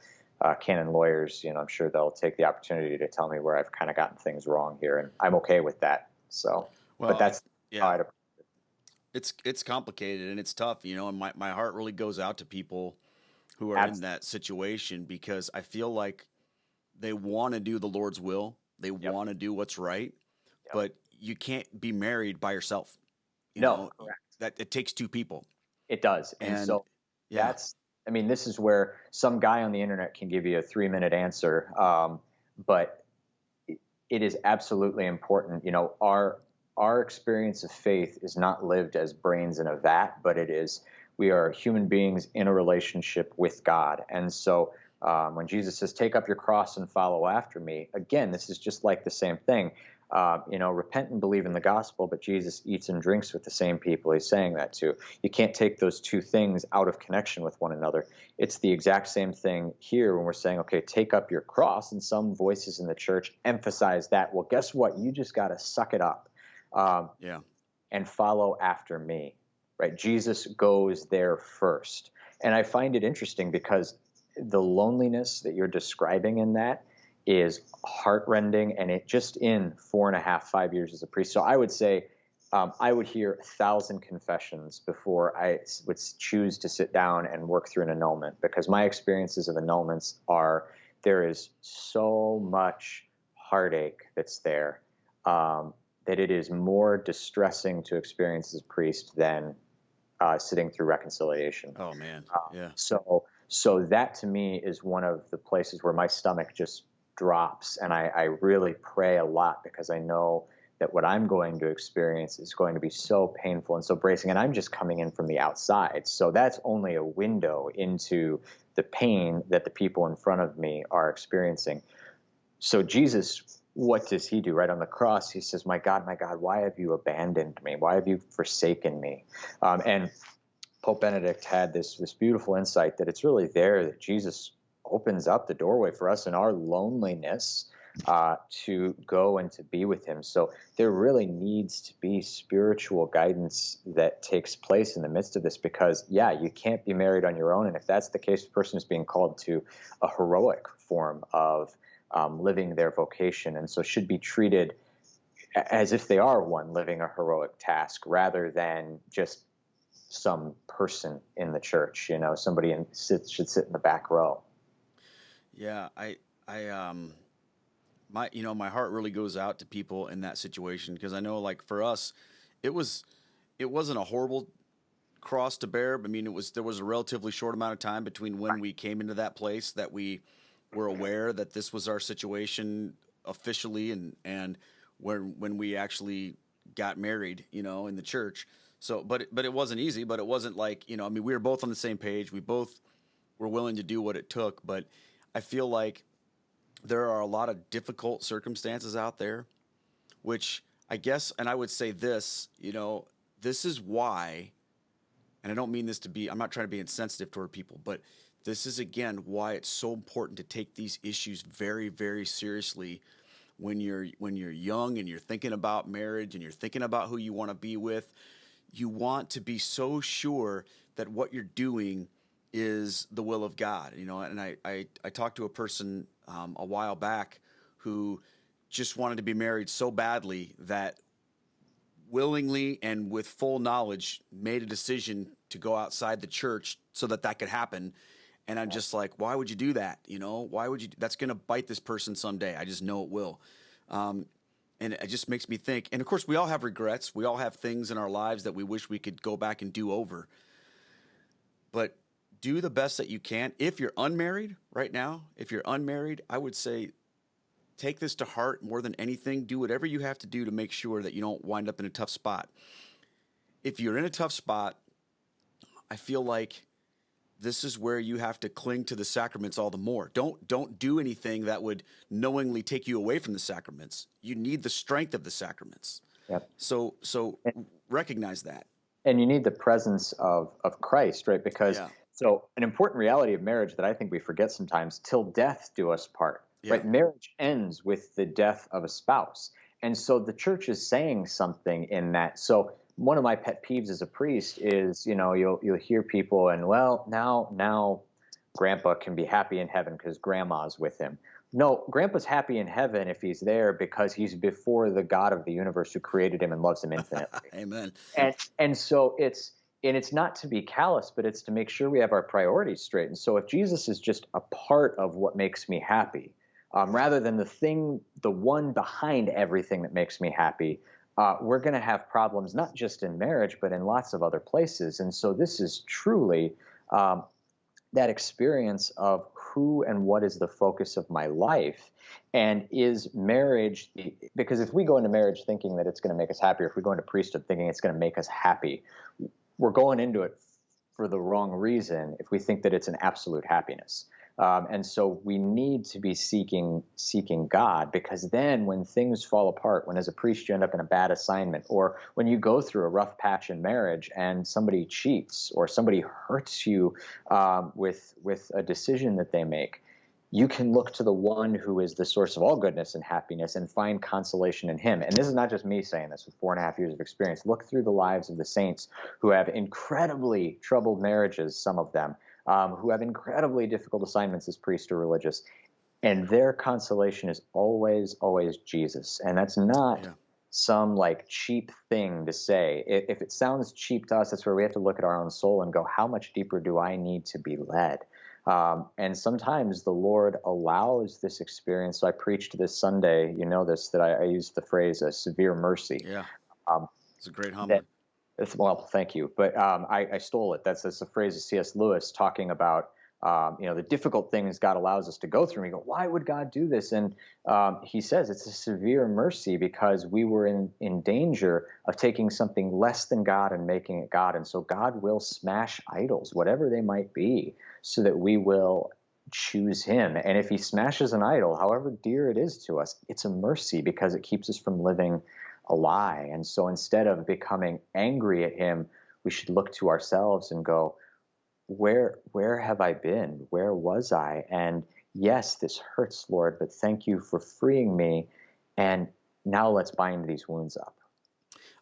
canon lawyers, I'm sure they'll take the opportunity to tell me where I've kind of gotten things wrong here, and I'm okay with that. So, but that's how I'd approach it. It's complicated and it's tough, and my heart really goes out to people who are in that situation, because I feel like they want to do the Lord's will. They want to do what's right, but you can't be married by yourself. Correct. That it takes two people. It does, and so that's. This is where some guy on the internet can give you a 3-minute answer, but it is absolutely important. Our experience of faith is not lived as brains in a vat, but it is, we are human beings in a relationship with God. And so When Jesus says, take up your cross and follow after me, again, this is just like the same thing. Repent and believe in the gospel, but Jesus eats and drinks with the same people he's saying that to. You can't take those two things out of connection with one another. It's the exact same thing here when we're saying, okay, take up your cross, and some voices in the church emphasize that. Well, guess what? You just got to suck it up and follow after me, right? Jesus goes there first. And I find it interesting because the loneliness that you're describing in that is heartrending, and it just in 4.5, 5 years as a priest. So I would say I would hear 1,000 confessions before I would choose to sit down and work through an annulment, because my experiences of annulments are there is so much heartache that's there that it is more distressing to experience as a priest than sitting through reconciliation. Oh man, yeah. So that to me is one of the places where my stomach just drops, and I really pray a lot, because I know that what I'm going to experience is going to be so painful and so bracing, and I'm just coming in from the outside. So that's only a window into the pain that the people in front of me are experiencing. So Jesus, what does he do? Right on the cross, he says, my God, why have you abandoned me? Why have you forsaken me? And Pope Benedict had this beautiful insight that it's really there that Jesus opens up the doorway for us in our loneliness to go and to be with him. So there really needs to be spiritual guidance that takes place in the midst of this, because, you can't be married on your own. And if that's the case, the person is being called to a heroic form of living their vocation, and so should be treated as if they are one living a heroic task, rather than just some person in the church, somebody should sit in the back row. Yeah, my heart really goes out to people in that situation, because I know, like, for us, it wasn't a horrible cross to bear. I mean, there was a relatively short amount of time between when we came into that place that we were aware that this was our situation officially, and when we actually got married, in the church. So, but it wasn't easy, but it wasn't like, I mean, we were both on the same page. We both were willing to do what it took, but I feel like there are a lot of difficult circumstances out there, which I guess, and I would say this, this is why, and I don't mean this to be, I'm not trying to be insensitive toward people, but this is, again, why it's so important to take these issues very, very seriously when you're young and you're thinking about marriage and you're thinking about who you want to be with. You want to be so sure that what you're doing is the will of God, and I talked to a person a while back who just wanted to be married so badly that willingly and with full knowledge made a decision to go outside the church so that could happen. And I'm just like, why would you do that? Why would you? That's going to bite this person someday. I just know it will. And it just makes me think, and of course we all have regrets. We all have things in our lives that we wish we could go back and do over. But do the best that you can. If you're unmarried right now, I would say take this to heart more than anything. Do whatever you have to do to make sure that you don't wind up in a tough spot. If you're in a tough spot, I feel like this is where you have to cling to the sacraments all the more. Don't do anything that would knowingly take you away from the sacraments. You need the strength of the sacraments. Yep. So recognize that. And you need the presence of Christ, right? Because so an important reality of marriage that I think we forget sometimes, till death do us part, right? Marriage ends with the death of a spouse. And so the church is saying something in that. So one of my pet peeves as a priest is, you'll hear people and, well, now grandpa can be happy in heaven because grandma's with him. No, grandpa's happy in heaven if he's there because he's before the God of the universe who created him and loves him infinitely. Amen. And so it's not to be callous, but it's to make sure we have our priorities straight. And so if Jesus is just a part of what makes me happy, rather than the one behind everything that makes me happy, we're going to have problems, not just in marriage, but in lots of other places. And so this is truly that experience of who and what is the focus of my life. And is marriage, because if we go into marriage thinking that it's going to make us happy, or if we go into priesthood thinking it's going to make us happy, we're going into it for the wrong reason if we think that it's an absolute happiness. And so we need to be seeking God, because then when things fall apart, when as a priest you end up in a bad assignment, or when you go through a rough patch in marriage and somebody cheats or somebody hurts you with a decision that they make, you can look to the one who is the source of all goodness and happiness and find consolation in him. And this is not just me saying this with 4.5 years of experience. Look through the lives of the saints who have incredibly troubled marriages, some of them, who have incredibly difficult assignments as priest or religious. And their consolation is always, always Jesus. And that's not some like cheap thing to say. If it sounds cheap to us, that's where we have to look at our own soul and go, how much deeper do I need to be led? And sometimes the Lord allows this experience. So I preached this Sunday, you know this, that I used the phrase a severe mercy. Yeah, it's a great That, homily. well, thank you. But I stole it. That's a phrase of C.S. Lewis talking about the difficult things God allows us to go through. And we go, why would God do this? And he says it's a severe mercy because we were in danger of taking something less than God and making it God. And so God will smash idols, whatever they might be, so that we will choose him. And if he smashes an idol, however dear it is to us, it's a mercy because it keeps us from living a lie. And so instead of becoming angry at him, we should look to ourselves and go, where have I been? Where was I? And yes, this hurts, Lord, but thank you for freeing me. And now let's bind these wounds up.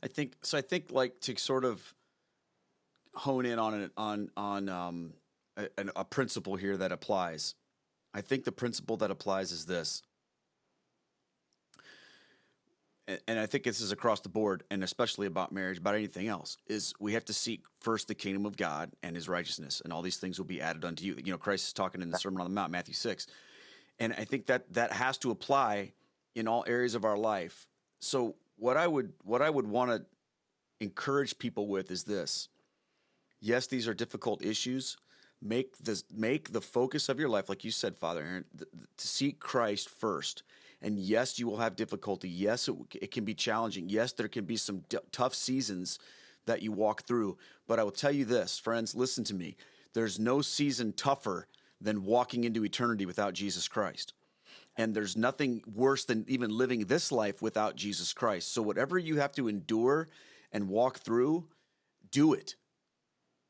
I think like to sort of hone in on a principle here that applies. I think the principle that applies is this. And I think this is across the board, and especially about marriage, about anything else, is we have to seek first the kingdom of God and his righteousness, and all these things will be added unto you. You know, Christ is talking in the Sermon on the Mount, Matthew 6. And I think that has to apply in all areas of our life. So what I would want to encourage people with is this. Yes, these are difficult issues. Make the focus of your life, like you said, Father Aaron, to seek Christ first. And yes, you will have difficulty. Yes, it can be challenging. Yes, there can be some tough seasons that you walk through. But I will tell you this, friends, listen to me. There's no season tougher than walking into eternity without Jesus Christ. And there's nothing worse than even living this life without Jesus Christ. So whatever you have to endure and walk through, do it.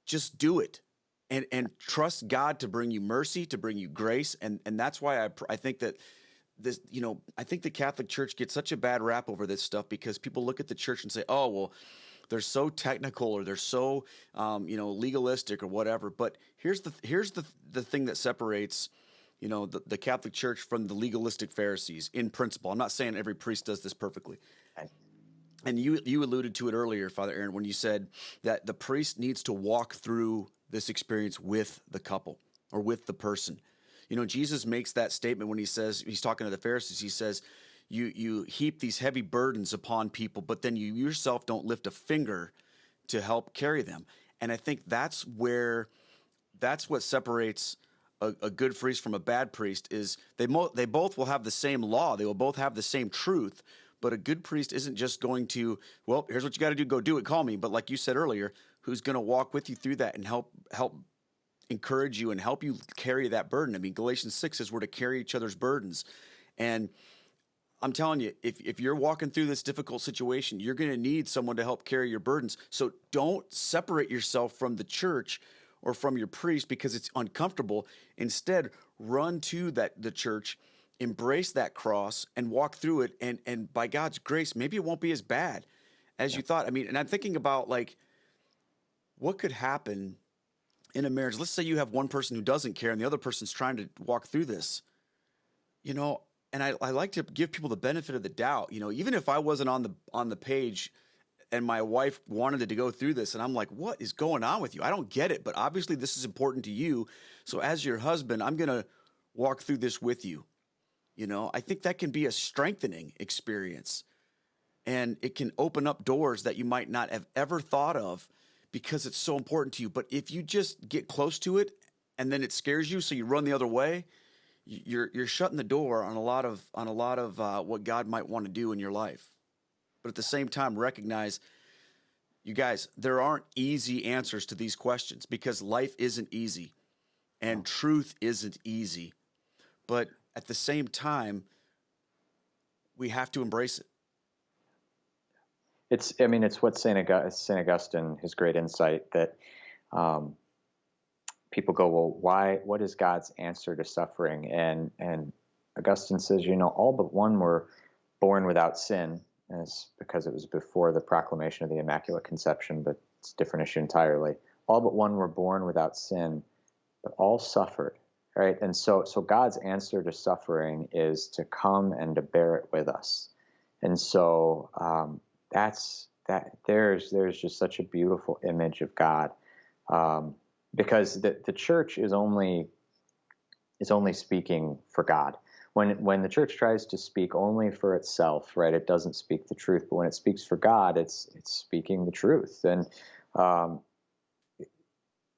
Just do it. And trust God to bring you mercy, to bring you grace. And that's why I think that this, I think the Catholic Church gets such a bad rap over this stuff because people look at the church and say, oh, well, they're so technical or they're so, legalistic or whatever. But here's the thing that separates, the Catholic Church from the legalistic Pharisees in principle. I'm not saying every priest does this perfectly. And you alluded to it earlier, Father Aaron, when you said that the priest needs to walk through this experience with the couple or with the person. Jesus makes that statement when he says, he's talking to the Pharisees, he says, you heap these heavy burdens upon people, but then you yourself don't lift a finger to help carry them. And I think that's what separates a good priest from a bad priest is they both will have the same law. They will both have the same truth, but a good priest isn't just going to, well, here's what you got to do. Go do it. Call me. But like you said earlier, who's going to walk with you through that and help encourage you and help you carry that burden. I mean, Galatians 6 says we're to carry each other's burdens. And I'm telling you, if you're walking through this difficult situation, you're going to need someone to help carry your burdens. So don't separate yourself from the church or from your priest because it's uncomfortable. Instead, run to the church, embrace that cross and walk through it. And by God's grace, maybe it won't be as bad as you thought. I mean, and I'm thinking about like, what could happen in a marriage? Let's say you have one person who doesn't care and the other person's trying to walk through this, and I like to give people the benefit of the doubt, even if I wasn't on the page and my wife wanted to go through this and I'm like, what is going on with you? I don't get it, but obviously this is important to you. So as your husband, I'm going to walk through this with you. I think that can be a strengthening experience and it can open up doors that you might not have ever thought of because it's so important to you. But if you just get close to it and then it scares you, so you run the other way, you're shutting the door on a lot of what God might want to do in your life. But at the same time, recognize, you guys, there aren't easy answers to these questions because life isn't easy. and truth isn't easy. But at the same time, we have to embrace it. It's what Saint Augustine, his great insight that um, people go, well, what is God's answer to suffering? And Augustine says, all but one were born without sin, and it's because it was before the proclamation of the Immaculate Conception, but it's a different issue entirely. All but one were born without sin, but all suffered, right? And so God's answer to suffering is to come and to bear it with us. And so there's just such a beautiful image of God, because the church is only speaking for God. When the church tries to speak only for itself, right, it doesn't speak the truth. But when it speaks for God, it's speaking the truth. And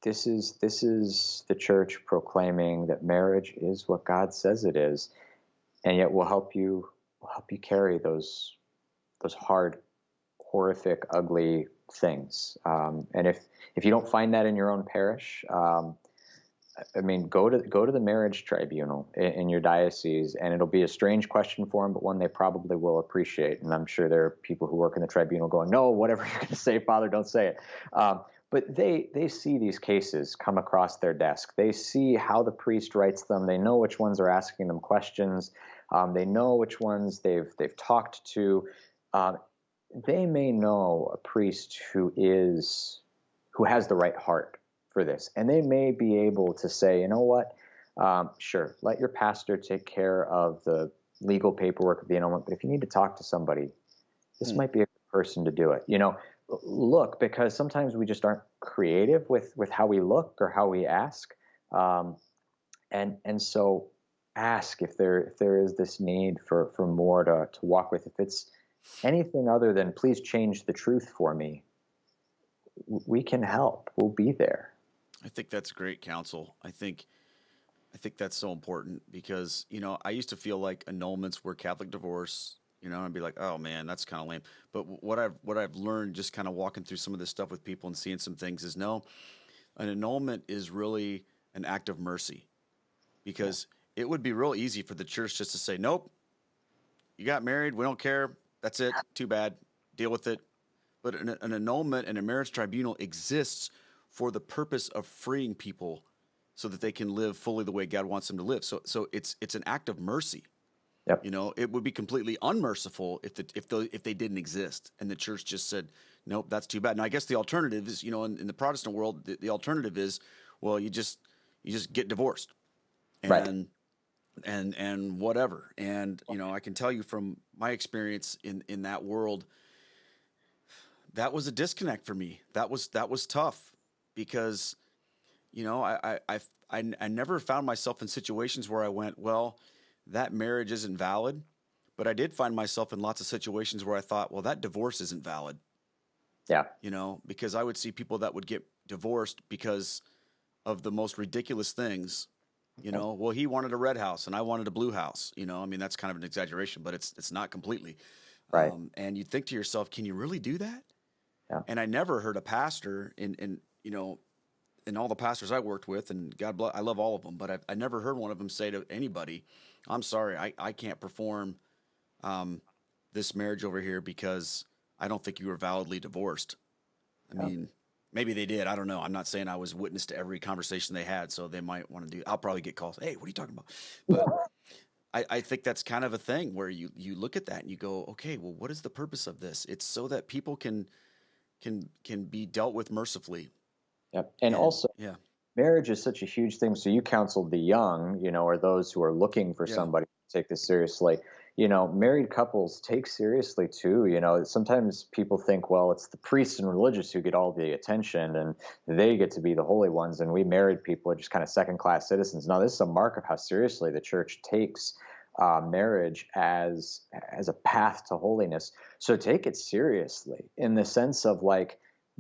this is the church proclaiming that marriage is what God says it is, and yet will help you carry those hard, horrific, ugly things. And if you don't find that in your own parish, go to the marriage tribunal in your diocese, and it'll be a strange question for them, but one they probably will appreciate. And I'm sure there are people who work in the tribunal going, "No, whatever you're going to say, Father, don't say it." But they see these cases come across their desk. They see how the priest writes them. They know which ones are asking them questions. They know which ones they've talked to. They may know a priest who has the right heart for this, and they may be able to say, you know what, sure, let your pastor take care of the legal paperwork of the annulment, but if you need to talk to somebody, this might be a good person to do it. Look, because sometimes we just aren't creative with how we look or how we ask, and so ask if there is this need for more to walk with. If it's anything other than please change the truth for me, we can help. We'll be there. I think that's great counsel. I think that's so important because, I used to feel like annulments were Catholic divorce, and I'd be like, oh man, that's kind of lame. But what I've learned just kind of walking through some of this stuff with people and seeing some things is no, an annulment is really an act of mercy, because it would be real easy for the church just to say, nope, you got married, we don't care, that's it, too bad, deal with it. But an annulment and a marriage tribunal exists for the purpose of freeing people so that they can live fully the way God wants them to live. So it's an act of mercy. Yep. It would be completely unmerciful if they didn't exist and the church just said, nope, that's too bad. Now I guess the alternative is, in the Protestant world, the alternative is, well, you just get divorced, and right. and whatever. And I can tell you from my experience in that world, that was a disconnect for me. That was tough because, I never found myself in situations where I went, well, that marriage isn't valid. But I did find myself in lots of situations where I thought, well, that divorce isn't valid. Yeah. Because I would see people that would get divorced because of the most ridiculous things. Well, he wanted a red house and I wanted a blue house. That's kind of an exaggeration, but it's not completely. Right. And you'd think to yourself, can you really do that? Yeah. And I never heard a pastor in all the pastors I worked with, and God bless, I love all of them, but I never heard one of them say to anybody, I'm sorry, I can't perform this marriage over here because I don't think you were validly divorced. I mean, maybe they did. I don't know. I'm not saying I was witness to every conversation they had, so they might want to do. I'll probably get calls. Hey, what are you talking about? But I think that's kind of a thing where you look at that and you go, okay, well, what is the purpose of this? It's so that people can be dealt with mercifully. Yep. And also, yeah, marriage is such a huge thing. So you counseled the young, or those who are looking for somebody to take this seriously. Married couples take seriously too. Sometimes people think, well, it's the priests and religious who get all the attention and they get to be the holy ones, and we married people are just kind of second-class citizens. No, this is a mark of how seriously the church takes marriage as a path to holiness. So take it seriously in the sense of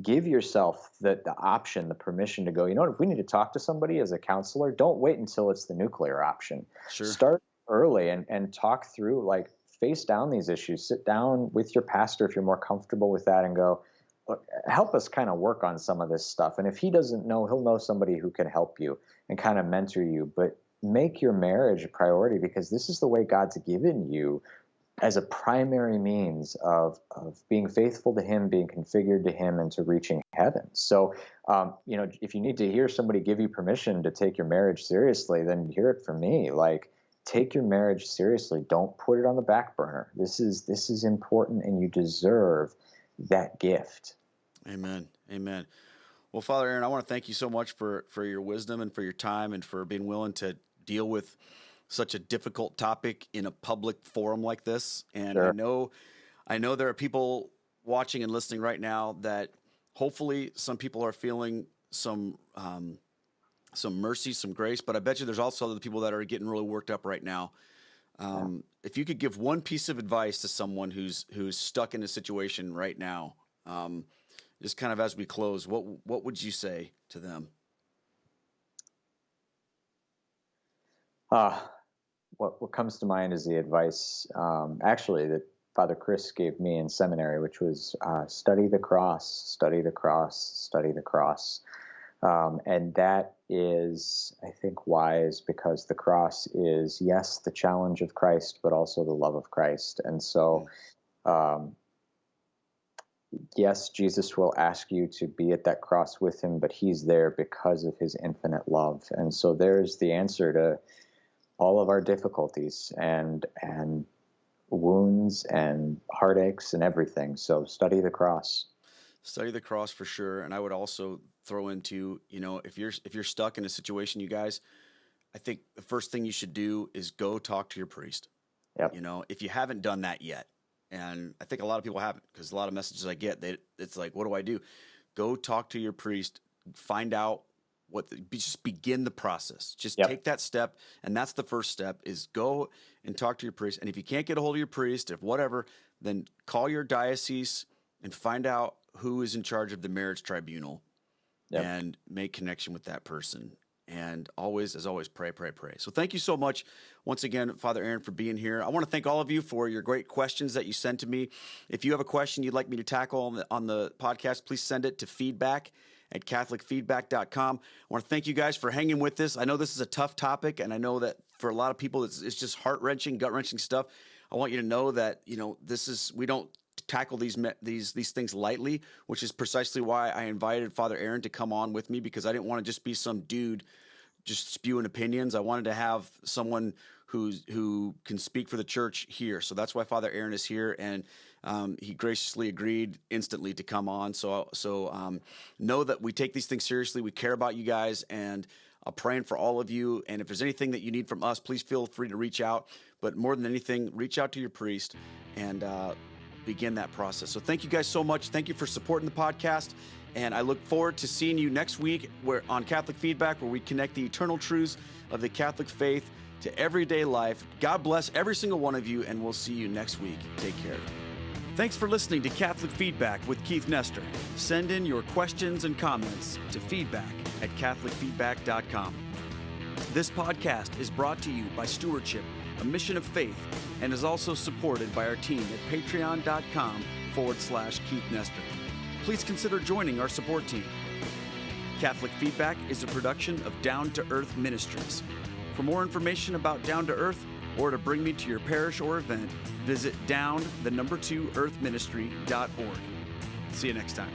give yourself the option, the permission to go, if we need to talk to somebody as a counselor, don't wait until it's the nuclear option. Sure. Start early and talk through, face down these issues. Sit down with your pastor if you're more comfortable with that and go, look, help us kind of work on some of this stuff. And if he doesn't know, he'll know somebody who can help you and kind of mentor you. But make your marriage a priority, because this is the way God's given you as a primary means of being faithful to him, being configured to him, and to reaching heaven. So, if you need to hear somebody give you permission to take your marriage seriously, then hear it from me. Like, take your marriage seriously. Don't put it on the back burner. This is important, and you deserve that gift. Amen. Amen. Well, Father Aaron, I want to thank you so much for your wisdom and for your time and for being willing to deal with such a difficult topic in a public forum like this. And Sure. I know there are people watching and listening right now that hopefully some people are feeling some mercy, some grace, but I bet you there's also other people that are getting really worked up right now. If you could give one piece of advice to someone who's stuck in a situation right now, just kind of as we close, what would you say to them? What comes to mind is the advice, actually, that Father Chris gave me in seminary, which was study the cross, study the cross, study the cross. And that is, I think, wise, because the cross is, yes, the challenge of Christ, but also the love of Christ. And so, yes, Jesus will ask you to be at that cross with him, but he's there because of his infinite love. And so there's the answer to all of our difficulties and wounds and heartaches and everything. So study the cross. Study the cross for sure. And I would also throw into, if you're stuck in a situation, you guys, I think the first thing you should do is go talk to your priest. Yep. If you haven't done that yet, and I think a lot of people haven't, because a lot of messages I get, it's like, what do I do? Go talk to your priest, find out just begin the process. Just take that step. And that's the first step, is go and talk to your priest. And if you can't get a hold of your priest, if whatever, then call your diocese and find out who is in charge of the marriage tribunal and make connection with that person. And always, as always, pray, pray, pray. So thank you so much once again, Father Aaron, for being here. I want to thank all of you for your great questions that you sent to me. If you have a question you'd like me to tackle on the podcast, please send it to feedback@catholicfeedback.com. I want to thank you guys for hanging with this. I know this is a tough topic, and I know that for a lot of people, it's just heart-wrenching, gut-wrenching stuff. I want you to know that, we don't tackle these things lightly, which is precisely why I invited Father Aaron to come on with me, because I didn't want to just be some dude just spewing opinions. I wanted to have someone who can speak for the church here. So that's why Father Aaron is here, and he graciously agreed instantly to come on. So know that we take these things seriously. We care about you guys, and I'm praying for all of you. And if there's anything that you need from us, please feel free to reach out. But more than anything, reach out to your priest and begin that process. So thank you guys so much. Thank you for supporting the podcast. And I look forward to seeing you next week on Catholic Feedback, where we connect the eternal truths of the Catholic faith to everyday life. God bless every single one of you, and we'll see you next week. Take care. Thanks for listening to Catholic Feedback with Keith Nestor. Send in your questions and comments to feedback@catholicfeedback.com. This podcast is brought to you by Stewardship, a mission of faith, and is also supported by our team at patreon.com/Keith Nestor. Please consider joining our support team. Catholic Feedback is a production of Down to Earth Ministries. For more information about Down to Earth, or to bring me to your parish or event, visit down2earthministry.org. See you next time.